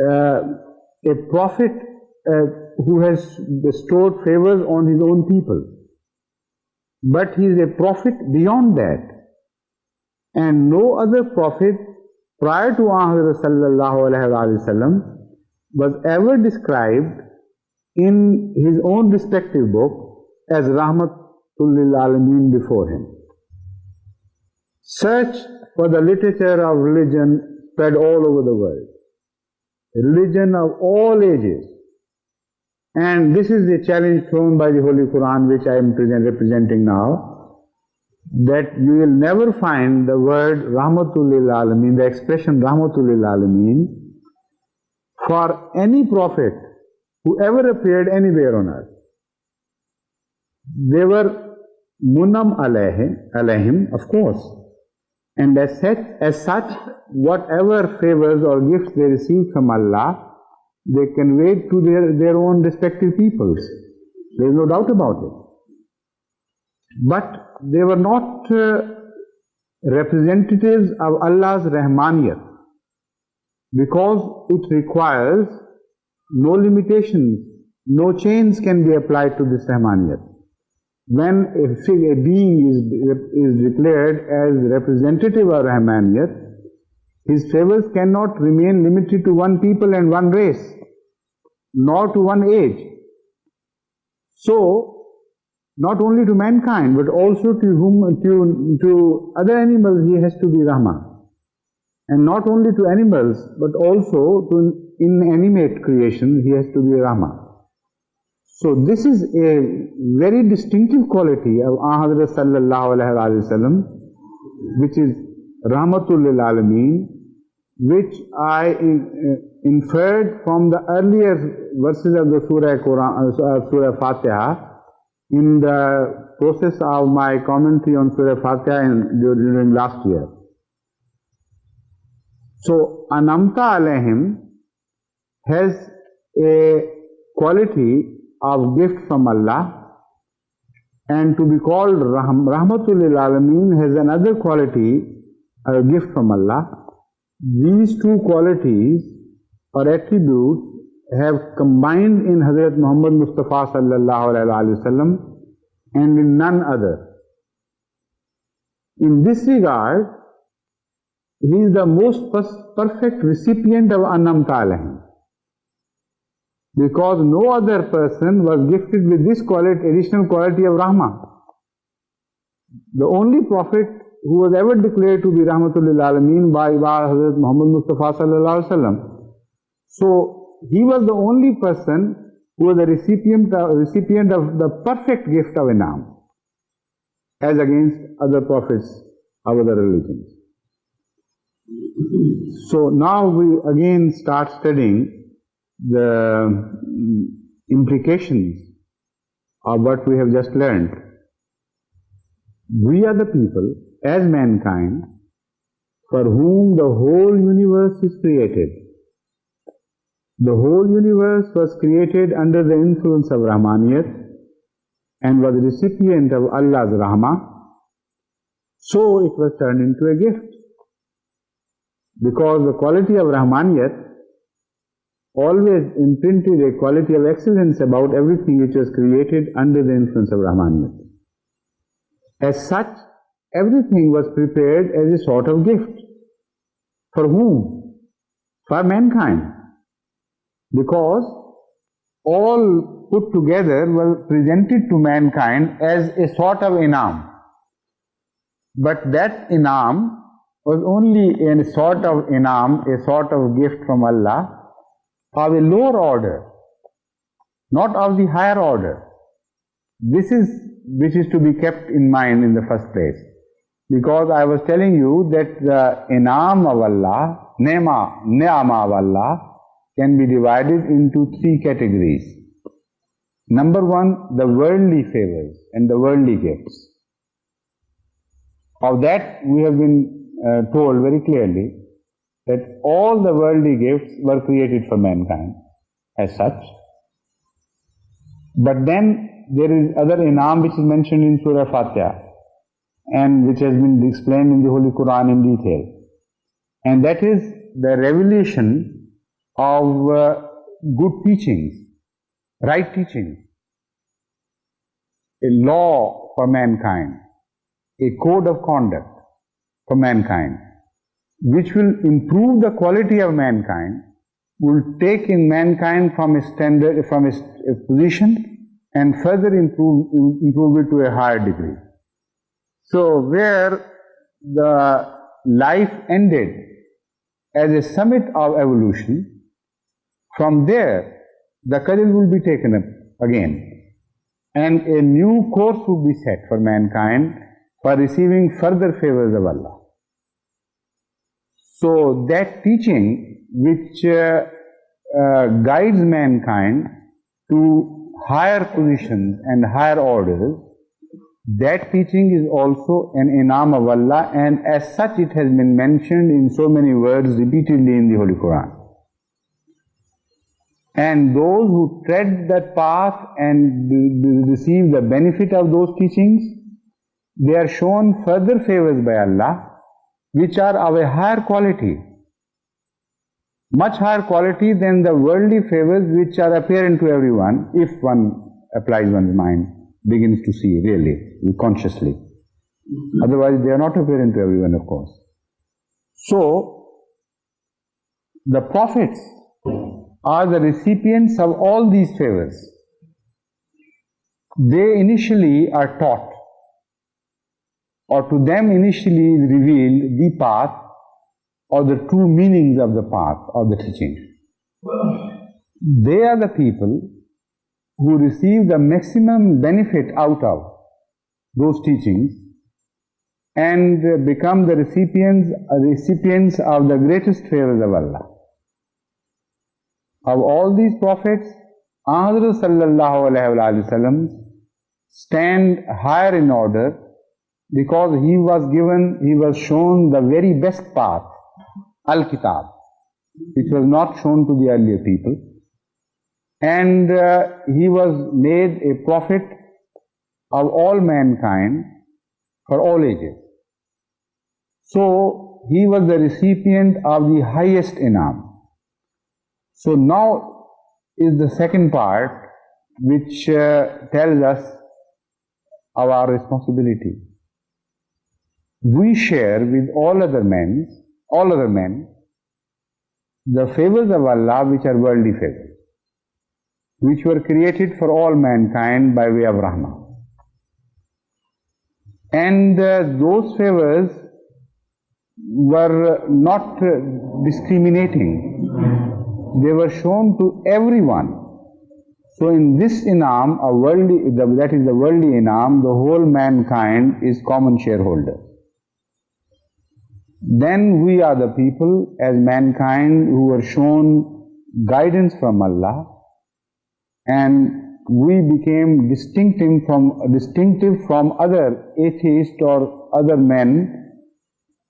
a prophet who has bestowed favors on his own people, but he is a prophet beyond that. And no other prophet prior to Ahmad sallallahu alaihi wasallam was ever described in his own respective book as Rahmatul lil Alameen before him. Search for the literature of religion spread all over the world. Religion of all ages. And this is the challenge thrown by the Holy Quran, which I am representing now, that you will never find the word Rahmatul lil Alameen, the expression Rahmatul lil Alameen, for any prophet who ever appeared anywhere on earth. They were Munam alayhim, of course. And as such, whatever favors or gifts they received from Allah, they conveyed to their own respective peoples. There is no doubt about it. But they were not representatives of Allah's Rahmaniyat, because it requires no limitations, no chains can be applied to this Rahmaniyat. When a being is declared as representative of Rahmaniyat, his favors cannot remain limited to one people and one race, nor to one age. So, not only to mankind, but also to other animals, he has to be Rahman. And not only to animals, but also to inanimate creation, he has to be Rahman. So this is a very distinctive quality of Hazrat sallallahu alaihi wasallam, which is Rahmatul lil Alameen, which I inferred from the earlier verses of the Surah Fatiha in the process of my commentary on Surah Fatiha during last year. So, Anamta Alayhim has a quality of gift from Allah, and to be called Rahmatul lil Alameen has another quality, a gift from Allah. These two qualities or attributes have combined in Hazrat Muhammad Mustafa sallallahu alaihi wasallam and in none other. In this regard, he is the most perfect recipient of Anamta Alayhim, because no other person was gifted with this additional quality of Rahmah. The only prophet who was ever declared to be Rahmatul lil Alameen by Hazrat Muhammad Mustafa sallallahu alaihi wasallam. So he was the only person who was the recipient of the perfect gift of Inam, as against other prophets of other religions. So now we again start studying the implications of what we have just learned. We are the people, as mankind, for whom the whole universe is created. The whole universe was created under the influence of Rahmaniyat and was the recipient of Allah's Rahmah, so it was turned into a gift. Because the quality of Rahmaniyat always imprinted a quality of excellence about everything which was created under the influence of Rahmaniyat. As such, everything was prepared as a sort of gift. For whom? For mankind. Because all put together were presented to mankind as a sort of inam. But that inam was only a sort of inam, a sort of gift from Allah of a lower order, not of the higher order. This is which is to be kept in mind in the first place. Because I was telling you that the inam of Allah, Niamah of Allah, can be divided into three categories. Number one, the worldly favors and the worldly gifts. Of that we have been told very clearly that all the worldly gifts were created for mankind as such. But then there is other inam which is mentioned in Surah Fatiha and which has been explained in the Holy Quran in detail. And that is the revelation of good teachings, right teachings, a law for mankind, a code of conduct for mankind, which will improve the quality of mankind, will take in mankind from a standard, from a position, and further improve it to a higher degree. So where the life ended as a summit of evolution, from there the cudgel will be taken up again, and a new course will be set for mankind for receiving further favors of Allah. So that teaching which guides mankind to higher positions and higher orders, that teaching is also an inam of Allah, and as such it has been mentioned in so many words repeatedly in the Holy Quran. And those who tread that path and receive the benefit of those teachings, they are shown further favors by Allah, which are of a higher quality, much higher quality than the worldly favors which are apparent to everyone, if one applies one's mind, begins to see really, consciously. Otherwise they are not apparent to everyone, of course. So, the prophets are the recipients of all these favors. They initially are taught, or to them initially is revealed the path or the true meanings of the path or the teaching. They are the people who receive the maximum benefit out of those teachings and become the recipients of the greatest favors of Allah. Of all these prophets, Hazrat sallallahu alaihi wasallam stand higher in order because he was shown the very best path, Al-Kitab, which was not shown to the earlier people. And he was made a prophet of all mankind for all ages. So, he was the recipient of the highest inam. So now is the second part which tells us of our responsibility. We share with all other men, the favors of Allah which are worldly favors, which were created for all mankind by way of Rahmah. And those favors were not discriminating. They were shown to everyone. So in this inam, that is the worldly inam, the whole mankind is common shareholder. Then we are the people as mankind who were shown guidance from Allah, and we became distinctive from other atheists or other men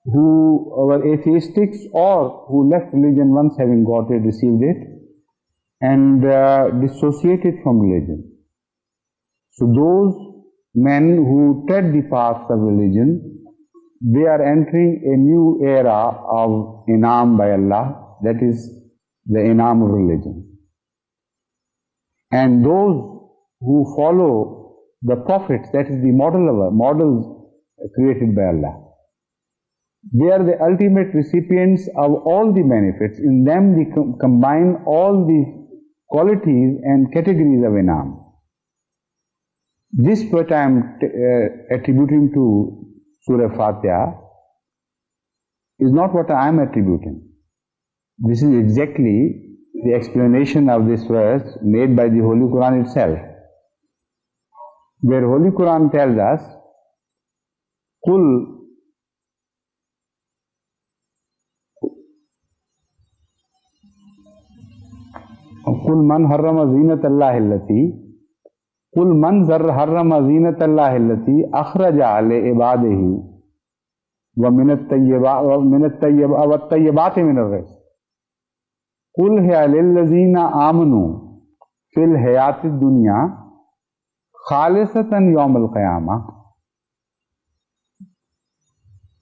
who were atheistics or who left religion once having got it, received it, and dissociated from religion. So those men who tread the paths of religion, they are entering a new era of inam by Allah, that is the inam of religion. And those who follow the prophets, that is the models created by Allah, they are the ultimate recipients of all the benefits. In them they combine all the qualities and categories of inam. This what I am attributing to Surah Fatiha is not what I am attributing. This is exactly the explanation of this verse made by the Holy Quran itself, where Holy Quran tells us, Qul man harrama zinatallahi allati Qul man harrama zinatallahi allati akhraja li ibadihi wa minat tayyibati min ar-rizq Qul hiya lillazina amanu fil hayati dunya khalisatan yawm al-qiyamah.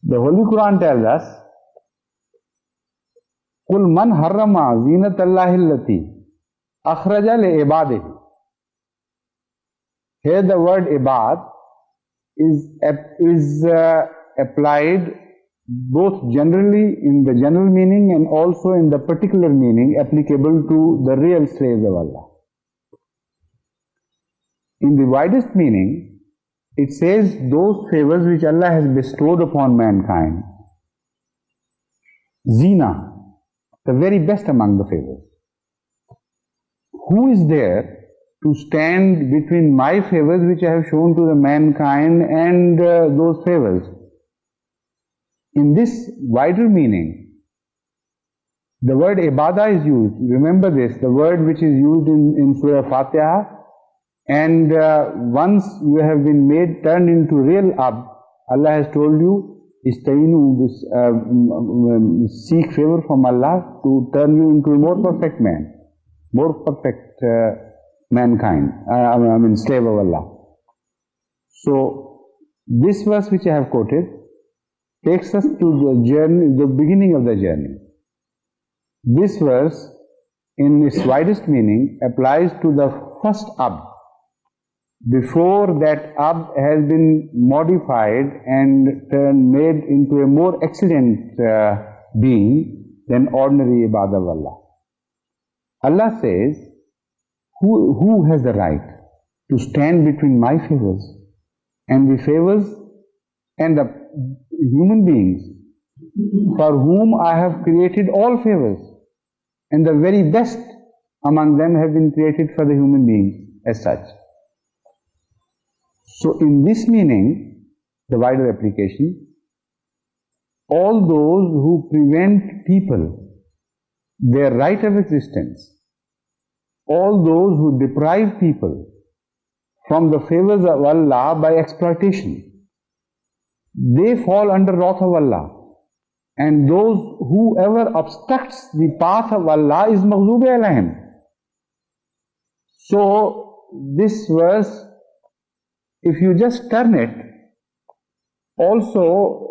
The Holy Quran tells us, Qul man harrama zinatallahi allati akhraja li ibadihi. Here the word ibad is applied both generally in the general meaning and also in the particular meaning applicable to the real slaves of Allah. In the widest meaning, it says those favors which Allah has bestowed upon mankind. Zina, the very best among the favors. Who is there to stand between my favors which I have shown to the mankind and those favors? In this wider meaning, the word ibadah is used. Remember this, the word which is used in Surah Fatiha, and once you have been turned into real abd, Allah has told you, istainu, seek favor from Allah to turn you into a more perfect man, more perfect mankind, slave of Allah. So, this verse which I have quoted takes us to the journey, the beginning of the journey. This verse, in its widest meaning, applies to the first ab, before that ab has been modified and made into a more excellent being than ordinary ibadah of Allah. Allah says, who has the right to stand between my favors and the favors and the human beings for whom I have created all favors, and the very best among them have been created for the human beings as such. So in this meaning, the wider application, all those who prevent people their right of existence, all those who deprive people from the favors of Allah by exploitation, they fall under wrath of Allah. And whoever obstructs the path of Allah is maghzoob alayhim. So this verse, if you just turn it, also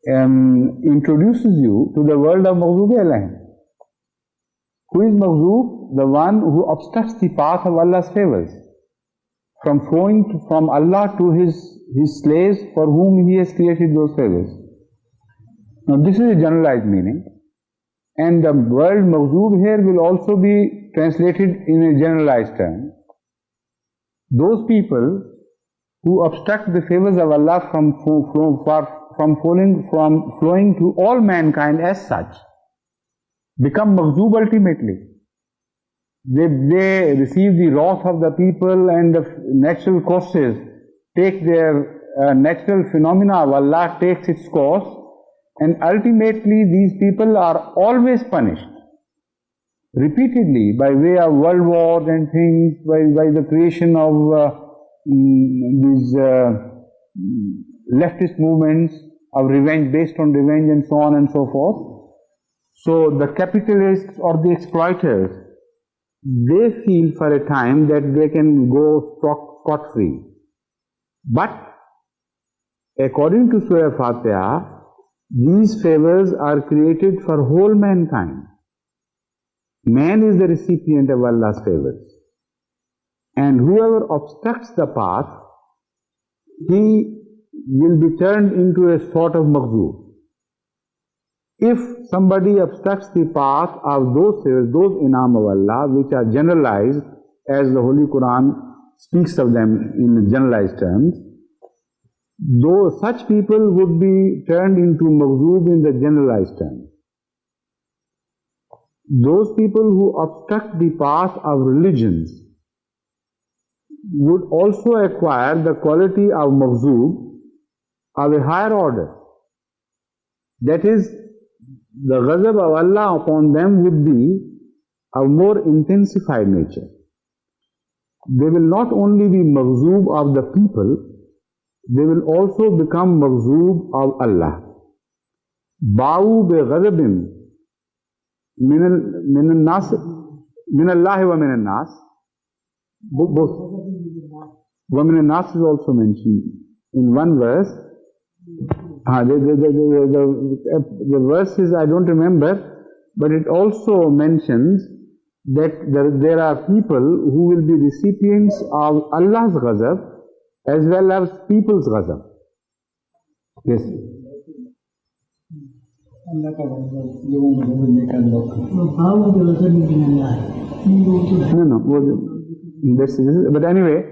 introduces you to the world of maghzoob alayhim. Who is maghzoob? The one who obstructs the path of Allah's favors from flowing from Allah to His slaves for whom He has created those favors. Now this is a generalized meaning, and the word maghzoob here will also be translated in a generalized term. Those people who obstruct the favors of Allah from flowing to all mankind as such become maghzoob ultimately. They receive the wrath of the people, and the natural causes take their natural phenomena of Allah takes its course, and ultimately these people are always punished repeatedly by way of world wars and things, by the creation of these leftist movements of revenge, based on revenge and so on and so forth. So the capitalists or the exploiters, they feel for a time that they can go scot-free. But according to Surah Fatiha, these favors are created for whole mankind. Man is the recipient of Allah's favors. And whoever obstructs the path, he will be turned into a sort of maghzoob. If somebody obstructs the path of those favors, those inam of Allah, which are generalized, as the Holy Quran speaks of them in generalized terms, though such people would be turned into maghzoob in the generalized terms. Those people who obstruct the path of religions would also acquire the quality of maghzoob of a higher order. That is, the ghazab of Allah upon them would be of more intensified nature. They will not only be maghzoob of the people, they will also become maghzoob of Allah. Ba'u bi ghazabin min Allah wa min al-nas. Both. Wa min al-nas is also mentioned in one verse. The verses I don't remember, but it also mentions that there are people who will be recipients of Allah's ghazab as well as people's ghazab. Yes. No, but anyway,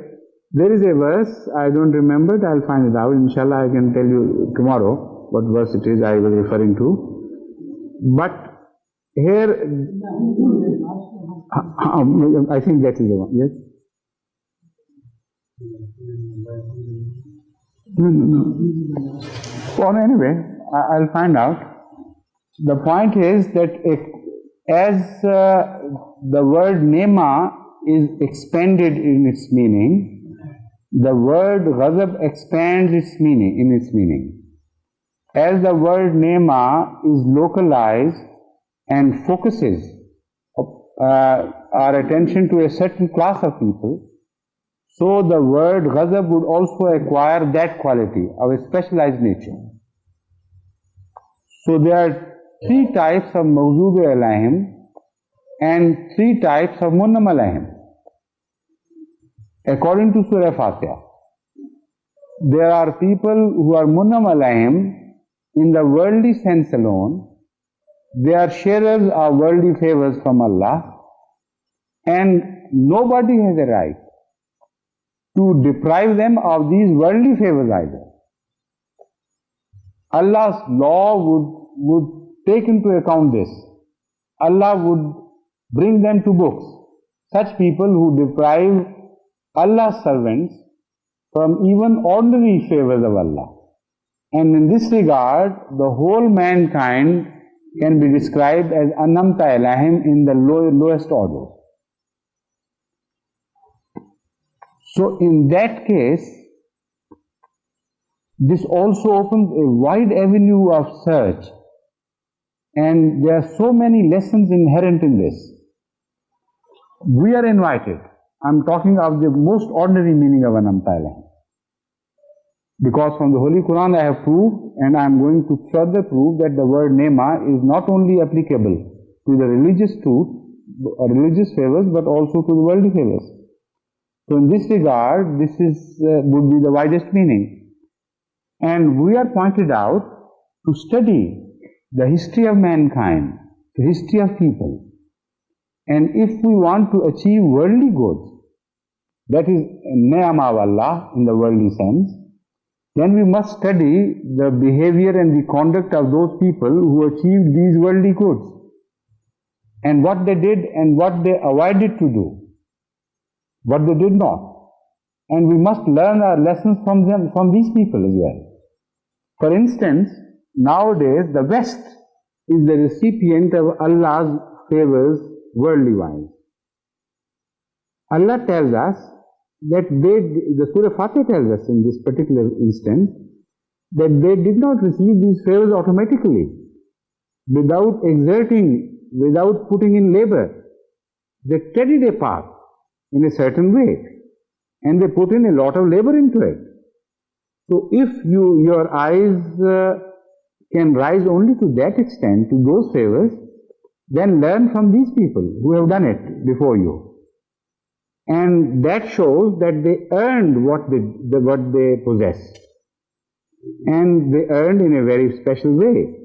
there is a verse, I don't remember it, I'll find it out. Inshallah, I can tell you tomorrow what verse it is I was referring to. But here, I think that is the one, yes? No. Well, anyway, I'll find out. The point is that as the word Niamah is expanded in its meaning, the word ghazab expands its meaning. As the word Niamah is localized and focuses our attention to a certain class of people, so the word ghazab would also acquire that quality of a specialized nature. So there are three types of Mawzub alayhim and three types of Munnam alayhim. According to Surah Fatiha, there are people who are Munnam alayhim in the worldly sense alone. They are sharers of worldly favors from Allah, and nobody has a right to deprive them of these worldly favors either. Allah's law would take into account this. Allah would bring them to books. Such people who deprive Allah's servants from even ordinary favors of Allah. And in this regard, the whole mankind can be described as anamta alayhim in the lowest order. So in that case, this also opens a wide avenue of search, and there are so many lessons inherent in this. We are invited. I'm talking of the most ordinary meaning of anamta alayhim, because from the Holy Quran I have proved, and I am going to further prove, that the word Niamah is not only applicable to the religious truth or religious favors, but also to the worldly favors. So in this regard, this would be the widest meaning. And we are pointed out to study the history of mankind, the history of people. And if we want to achieve worldly goods, that is Niamah of Allah in the worldly sense, then we must study the behavior and the conduct of those people who achieved these worldly goods, and what they did and what they avoided to do, what they did not. And we must learn our lessons from them, from these people as well. For instance, nowadays the West is the recipient of Allah's favors worldly wise. Allah tells us that the Surah Fatiha tells us in this particular instance, that they did not receive these favors automatically, without exerting, without putting in labor. They treaded a path in a certain way, and they put in a lot of labor into it. So if your eyes can rise only to that extent, to those favors, then learn from these people who have done it before you. And that shows that they earned what they possessed, and they earned in a very special way.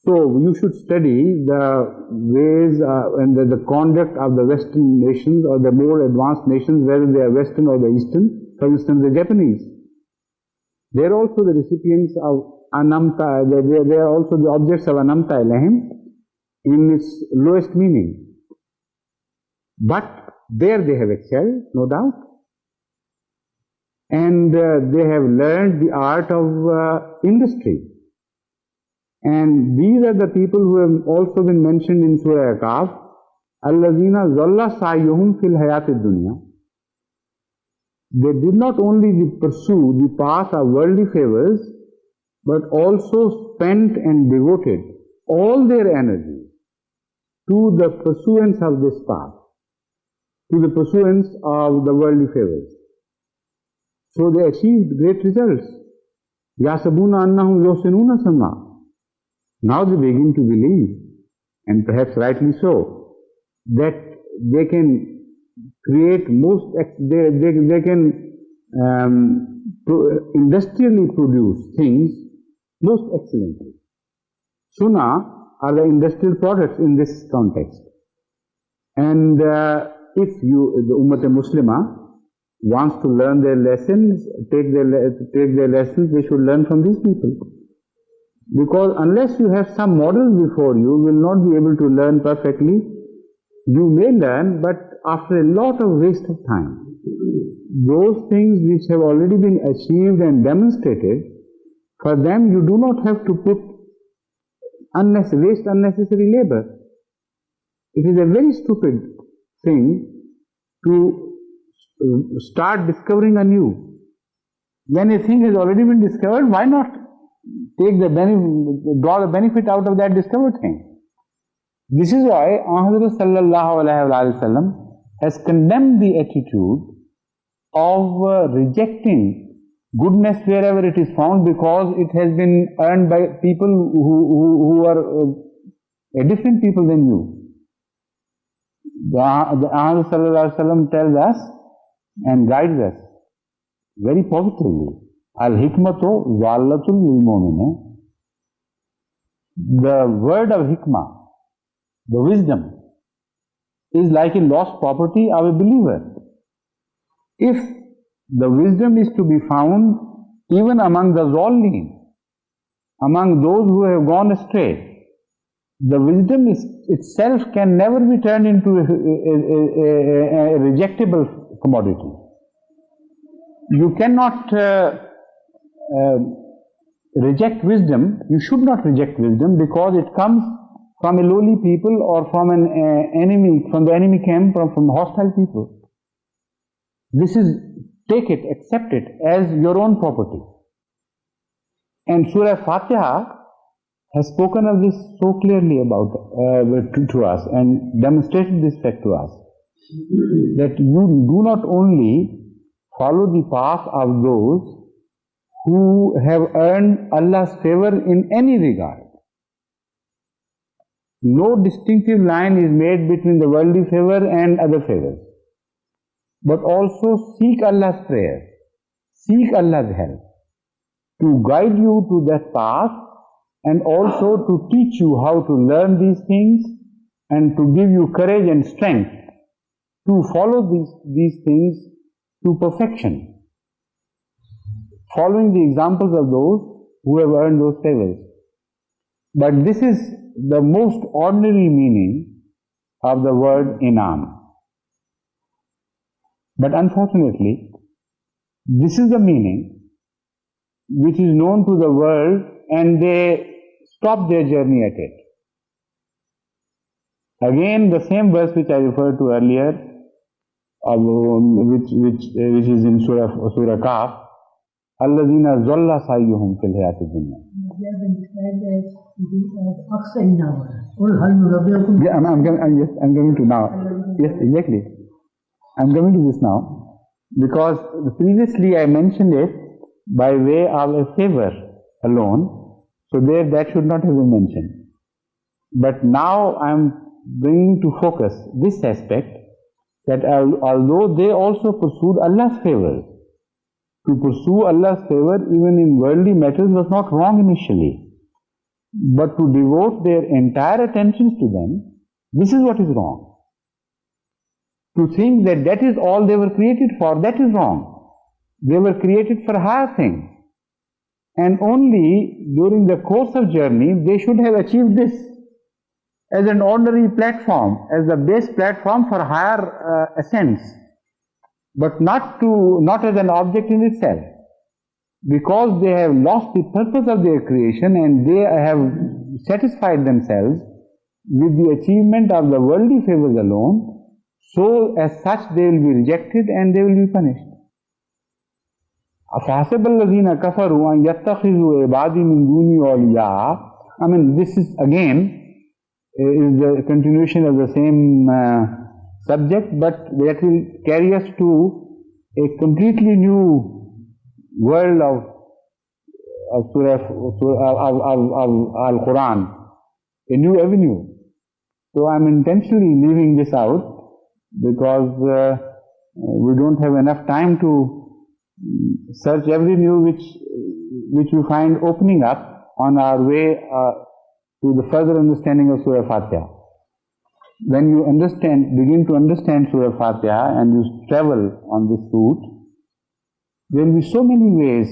So you should study the ways and the conduct of the Western nations, or the more advanced nations, whether they are Western or the Eastern. For instance, the Japanese. They are also the recipients of anamta. They are also the objects of anamta alayhim in its lowest meaning. But there they have excelled, no doubt. And they have learned the art of industry. And these are the people who have also been mentioned in Surah Al-Kahf, Allazina zalla sa'yuhum fil hayatid dunya. They did not only pursue the path of worldly favors, but also spent and devoted all their energy to the pursuance of this path, to the pursuance of the worldly favors. So they achieved great results. Yasabuna annahum yusinuna sama. Now they begin to believe, and perhaps rightly so, that they can create they can industrially produce things most excellently. Sunnah are the industrial products in this context. And if the Ummah Muslimah wants to learn their lessons, take their lessons, they should learn from these people. Because unless you have some models before you, will not be able to learn perfectly. You may learn, but after a lot of waste of time. Those things which have already been achieved and demonstrated, for them you do not have to waste unnecessary labor. It is a very stupid thing to start discovering anew. When a thing has already been discovered, why not draw the benefit out of that discovered thing? This is why Hazrat sallallahu alaihi wasallam has condemned the attitude of rejecting goodness wherever it is found because it has been earned by people who are different people than you. The Ahmad Sallallahu Alaihi Wasallam tells us and guides us very positively. Al-hikmatu zallatul lil mu'min. The word of hikmah, the wisdom, is like a lost property of a believer. If the wisdom is to be found even among the zallin, among those who have gone astray, the wisdom itself can never be turned into a rejectable commodity. You cannot reject wisdom, you should not reject wisdom because it comes from a lowly people or from an enemy, from the enemy camp, from hostile people. This is, take it, accept it as your own property. And Surah Fatiha has spoken of this so clearly about to us and demonstrated this fact to us, that you do not only follow the path of those who have earned Allah's favor in any regard. No distinctive line is made between the worldly favor and other favors. But also seek Allah's prayer, seek Allah's help to guide you to that path and also to teach you how to learn these things and to give you courage and strength to follow these things to perfection, following the examples of those who have earned those favors. But this is the most ordinary meaning of the word inam. But unfortunately, this is the meaning which is known to the world, and they stop their journey at it. Again, the same verse which I referred to earlier, which is in Surah Kaf, Alladhina zalla sayyuhum fil hayati dunya. They have been described as aqsa inama. Yeah, I'm coming to now. Yes, exactly. I'm coming to this now, because previously I mentioned it by way of a favor alone, so there that should not have been mentioned. But now I'm bringing to focus this aspect, that although they also pursued Allah's favor, to pursue Allah's favor even in worldly matters was not wrong initially, but to devote their entire attentions to them, this is what is wrong. To think that that is all they were created for, that is wrong. They were created for higher things. And only during the course of journey, they should have achieved this as an ordinary platform, as the base platform for higher ascents, but not as an object in itself. Because they have lost the purpose of their creation and they have satisfied themselves with the achievement of the worldly favors alone, so as such they will be rejected and they will be punished. أَفَحَسِبَ الَّذِينَ كَفَرُوا أَنْ يَتَّخِذُوا عِبَادِي مِنْ دُونِي أَوْلِيَاءَ. I mean, this is again is the continuation of the same subject, but that will carry us to a completely new world of Al-Quran, a new avenue. So I'm intentionally leaving this out because we don't have enough time to search every new which we find opening up on our way to the further understanding of Surah Fatiha. When you begin to understand Surah Fatiha and you travel on this route, there will be so many ways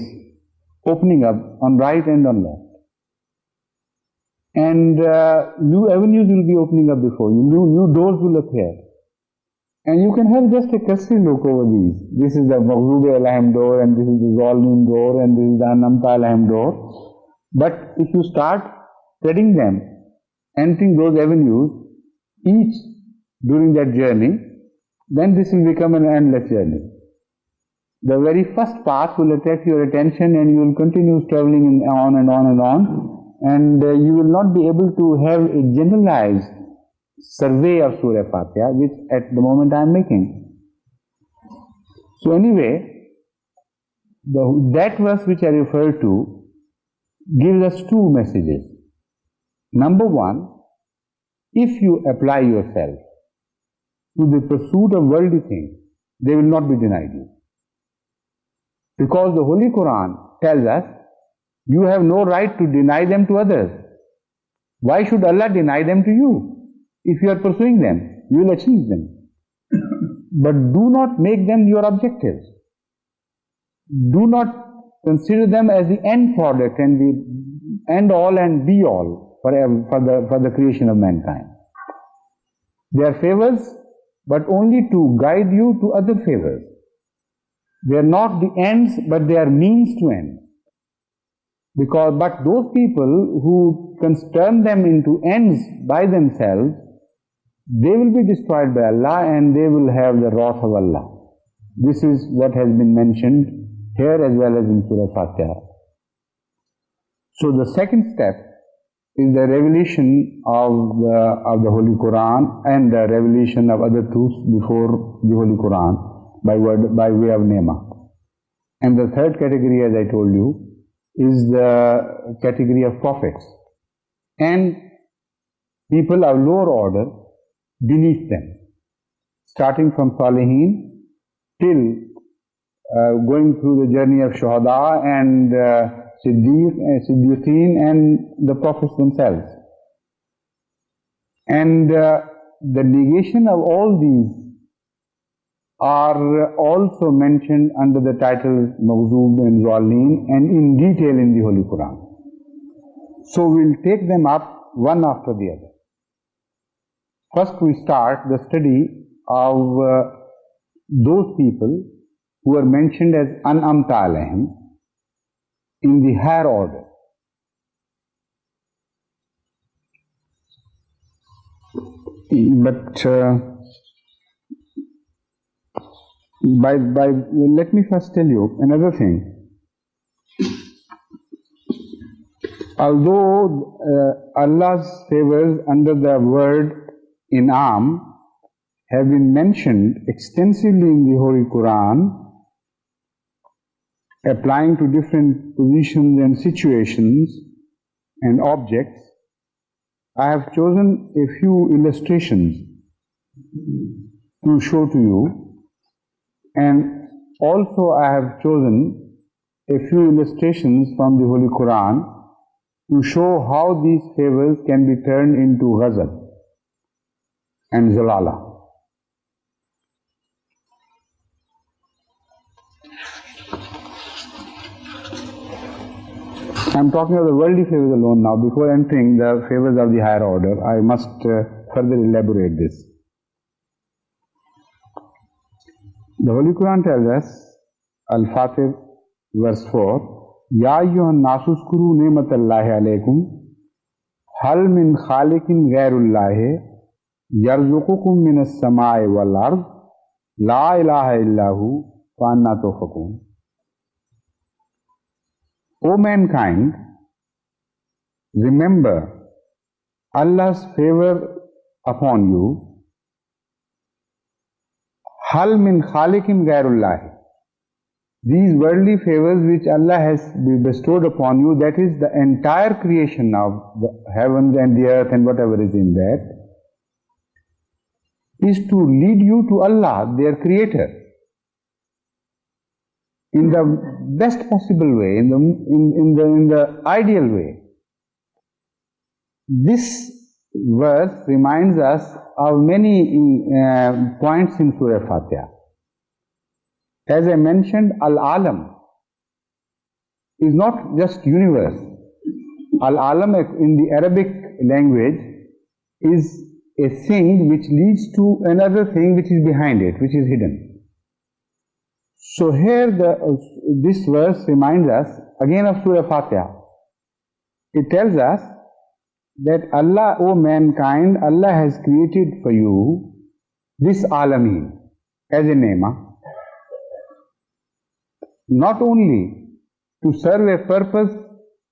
opening up on right and on left. And new avenues will be opening up before you, new doors will appear. And you can have just a cursory look over these. This is the Maghdubi Alaihim door, and this is the Zalimin door, and this is the Anamta Alaihim door. But if you start treading them, entering those avenues, each during that journey, then this will become an endless journey. The very first path will attract your attention and you will continue traveling on and on and on, and you will not be able to have a generalized survey of Surah Fatiha, which at the moment I am making. So anyway, that verse which I referred to gives us two messages. Number one, if you apply yourself to the pursuit of worldly things, they will not be denied you. Because the Holy Quran tells us, you have no right to deny them to others. Why should Allah deny them to you? If you are pursuing them, you will achieve them. But do not make them your objectives. Do not consider them as the end product and the end all and be all for the creation of mankind. They are favors, but only to guide you to other favors. They are not the ends, but they are means to end. But those people who turn them into ends by themselves, they will be destroyed by Allah and they will have the wrath of Allah. This is what has been mentioned here as well as in Surah Fatiha. So the second step is the revelation of the Holy Quran and the revelation of other truths before the Holy Quran by way of Niamah. And the third category, as I told you, is the category of prophets and people of lower order beneath them, starting from Salihin till going through the journey of Shuhada and Siddiqeen and the prophets themselves. And the negation of all these are also mentioned under the titles Maghzub and Zalim and in detail in the Holy Quran. So we'll take them up one after the other. First we start the study of those people who are mentioned as An'amta alayhim in the higher order. But let me first tell you another thing. Although Allah's favors under the word In'am have been mentioned extensively in the Holy Quran, applying to different positions and situations and objects, I have chosen a few illustrations to show to you. And also I have chosen a few illustrations from the Holy Quran to show how these favors can be turned into ghazab and zalala. I am talking of the worldly favors alone now. Before entering the favors of the higher order, I must further elaborate this. The Holy Quran tells us, Al-Fatih, verse 4, Ya ayyuhan nasu zkuru ni'matallahi alaykum, hal min khaliqin ghayrullahi, yarzuqukum minas samai wal ard, la ilaha illahu, fa anna tufakun. O mankind, remember Allah's favor upon you. Hal min khaliqin ghayrullahi. These worldly favors which Allah has bestowed upon you, that is the entire creation of the heavens and the earth and whatever is in that, is to lead you to Allah, their creator, in the best possible way, in the ideal way. This verse reminds us of many points in Surah Fatiha. As I mentioned, Al-Alam is not just universe. Al-Alam in the Arabic language is a thing which leads to another thing which is behind it, which is hidden. So here this verse reminds us again of Surah Fatiha. It tells us that Allah, O mankind, Allah has created for you this Alameen as a Niamah, not only to serve a purpose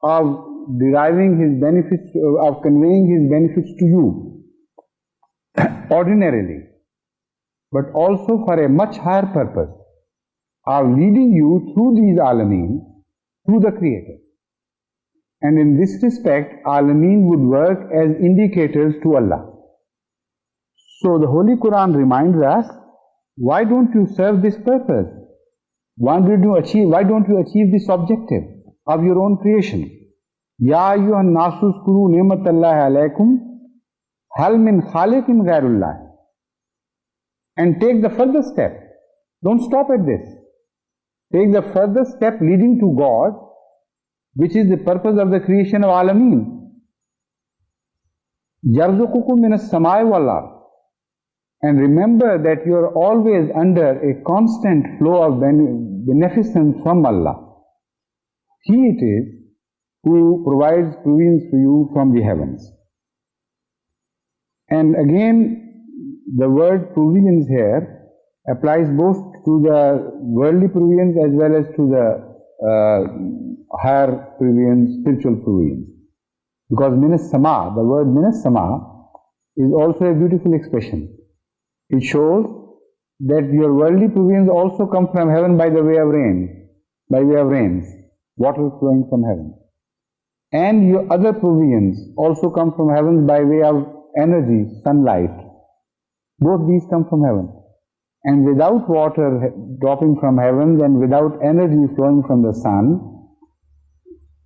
of deriving His benefits, of conveying His benefits to you ordinarily, but also for a much higher purpose. are leading you through these alameen to the Creator. And in this respect, alameen would work as indicators to Allah. So the Holy Quran reminds us, why don't you serve this purpose? Why don't you achieve this objective of your own creation? Ya ayyuhan nasu zkuru ni'matallahi alaykum hal min khaliqin ghayrullah. And take the further step. Don't stop at this. Take the further step leading to God, which is the purpose of the creation of alameen. Yarzuqukum minas samai wal ard. And remember that you are always under a constant flow of beneficence from Allah. He it is who provides provisions for you from the heavens. And again, the word provisions here applies both to the worldly provisions as well as to the higher provisions, spiritual provisions. Because minas sama, the word minas sama is also a beautiful expression. It shows that your worldly provisions also come from heaven by the way of rain, water flowing from heaven. And your other provisions also come from heaven by way of energy, sunlight. Both these come from heaven. And without water dropping from heaven and without energy flowing from the sun,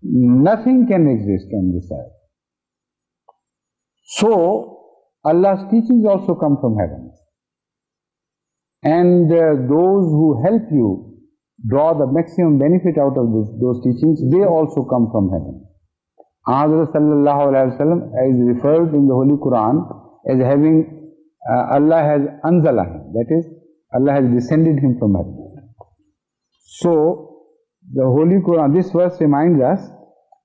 nothing can exist on this earth. So, Allah's teachings also come from heaven. And those who help you draw the maximum benefit out of those teachings, they also come from heaven. Hazrat sallallahu alayhi wa sallam is referred in the Holy Quran as having, Allah has anzala him, that is, Allah has descended him from heaven. So, the Holy Quran, this verse reminds us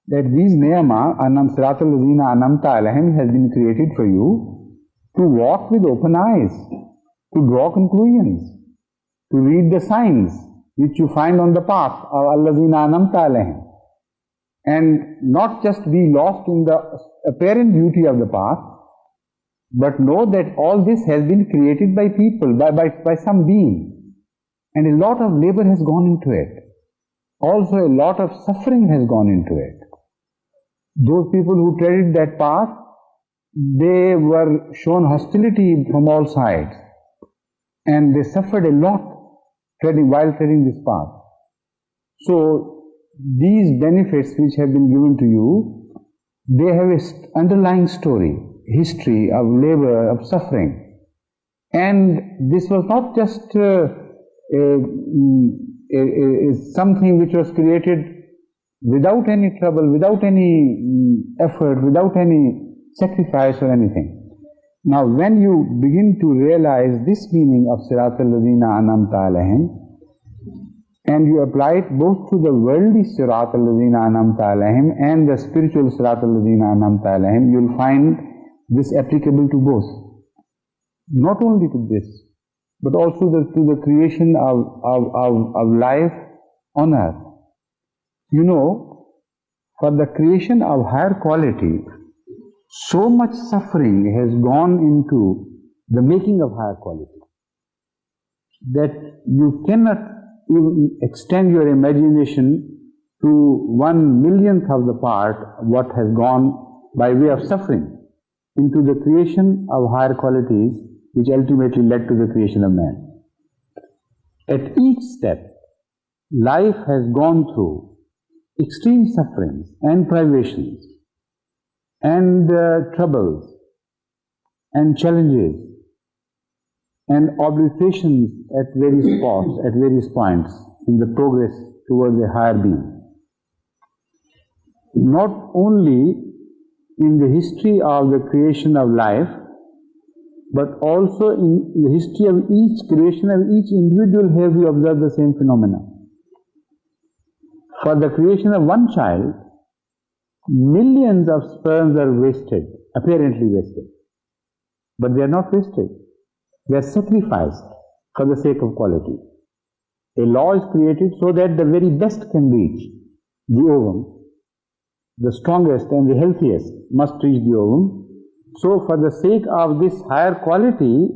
that these Niamah, Siratul Lazina Anamta Alayhim, has been created for you to walk with open eyes, to draw conclusions, to read the signs which you find on the path of Allazina Anamta Alayhim, and not just be lost in the apparent beauty of the path, but know that all this has been created by people, by some being, and a lot of labor has gone into it. Also a lot of suffering has gone into it. Those people who treaded that path, they were shown hostility from all sides, and they suffered a lot while treading this path. So these benefits which have been given to you, they have an underlying story, history of labor, of suffering. And this was not just something which was created without any trouble, without any effort, without any sacrifice or anything. Now when you begin to realize this meaning of Siratal Lazina Anamta Alayhim, and you apply it both to the worldly Siratal Lazina Anamta Alayhim and the spiritual Siratal Lazina Anamta Alayhim, you will find this applicable to both. Not only to this, but also to the creation of life on earth. You know, for the creation of higher quality, so much suffering has gone into the making of higher quality that you cannot even extend your imagination to 1/1,000,000th of the part what has gone by way of suffering into the creation of higher qualities which ultimately led to the creation of man. At each step, life has gone through extreme sufferings and privations and troubles and challenges and obligations at various spots, at various points in the progress towards a higher being. Not only in the history of the creation of life, but also in the history of each creation of each individual here we observe the same phenomena. For the creation of one child, millions of sperms are wasted, apparently wasted. But they are not wasted. They are sacrificed for the sake of quality. A law is created so that the very best can reach the ovum. The strongest and the healthiest must reach the ovum. So for the sake of this higher quality,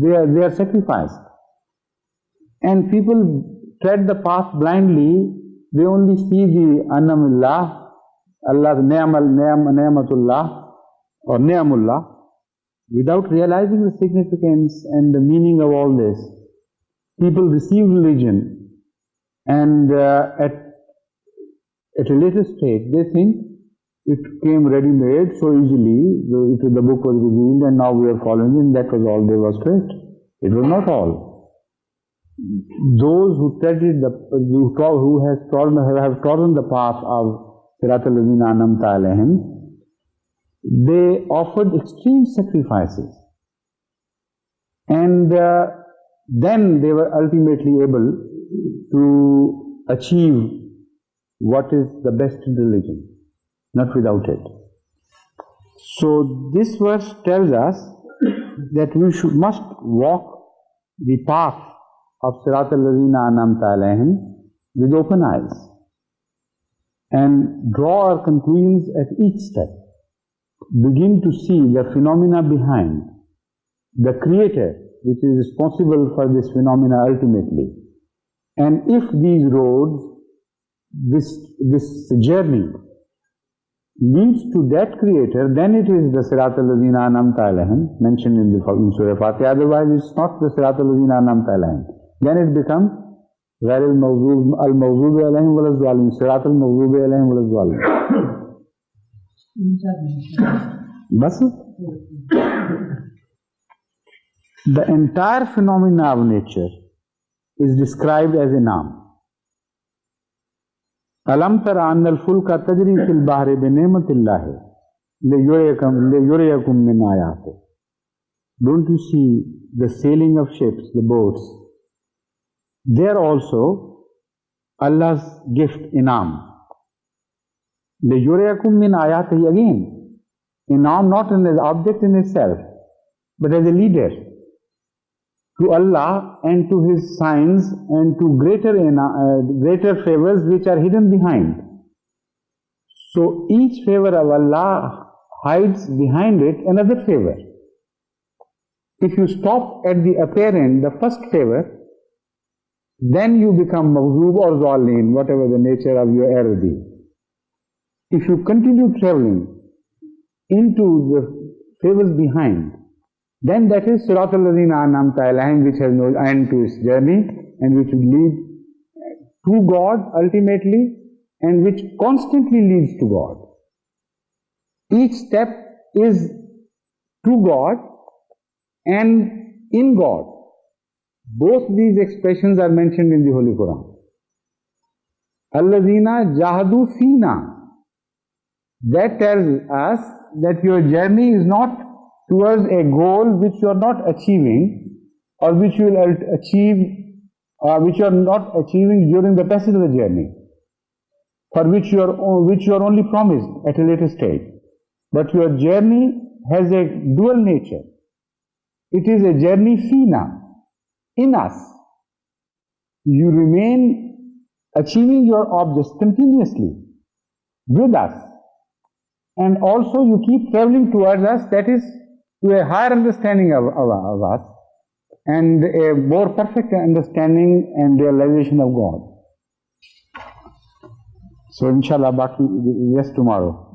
they are sacrificed. And people tread the path blindly, they only see the Anamullah, Allah's Ni'matullah or Ni'amullah, without realizing the significance and the meaning of all this. People receive religion, and at a later stage they think it came ready-made so easily, the book was revealed and now we are following it, and that was all there was to it. It was not all. Those who treaded who have trodden the path of Sirat al-Ladina An'amta alayhim, they offered extreme sacrifices, and then they were ultimately able to achieve what is the best in religion, not without it. So this verse tells us that we must walk the path of Sirat al-Ladina An'amta alayhim with open eyes and draw our conclusions at each step. Begin to see the phenomena behind, the creator which is responsible for this phenomena ultimately. And if these roads, this journey leads to that creator, then it is the Sirat al-Ladina An'amta alayhim mentioned in Surah Fatiha. Otherwise it's not the Sirat al-Ladina An'amta alayhim. Then it becomes غير المغضوب عليهم ولا الضالين, صراط المغضوب عليهم ولا الضالين. Bas? The entire phenomena of nature is described as a noun. ألم تر أن الفلك تجري في البحر بنعمة الله ليريكم من آياته. Don't you see the sailing of ships, the boats? There also Allah's gift, inam. ليريكم من آياته again. Inam not as an object in itself, but as a leader to Allah and to His signs and to greater favors which are hidden behind. So each favor of Allah hides behind it another favor. If you stop at the apparent, the first favor, then you become maghzoob or zaleen, whatever the nature of your error be. If you continue traveling into the favors behind, then that is Sirat al-Ladina An'amta alayhim, which has no end to its journey and which will lead to God ultimately and which constantly leads to God. Each step is to God and in God. Both these expressions are mentioned in the Holy Quran. Alladhina jahadu fina. That tells us that your journey is not towards a goal which you are not achieving, or which you will achieve, which you are not achieving during the passage of the journey, for which you are only promised at a later stage. But your journey has a dual nature. It is a journey fina, in us. You remain achieving your objects continuously with us, and also you keep traveling towards us, that is to a higher understanding of us and a more perfect understanding and realization of God. So inshallah, baki, yes, tomorrow.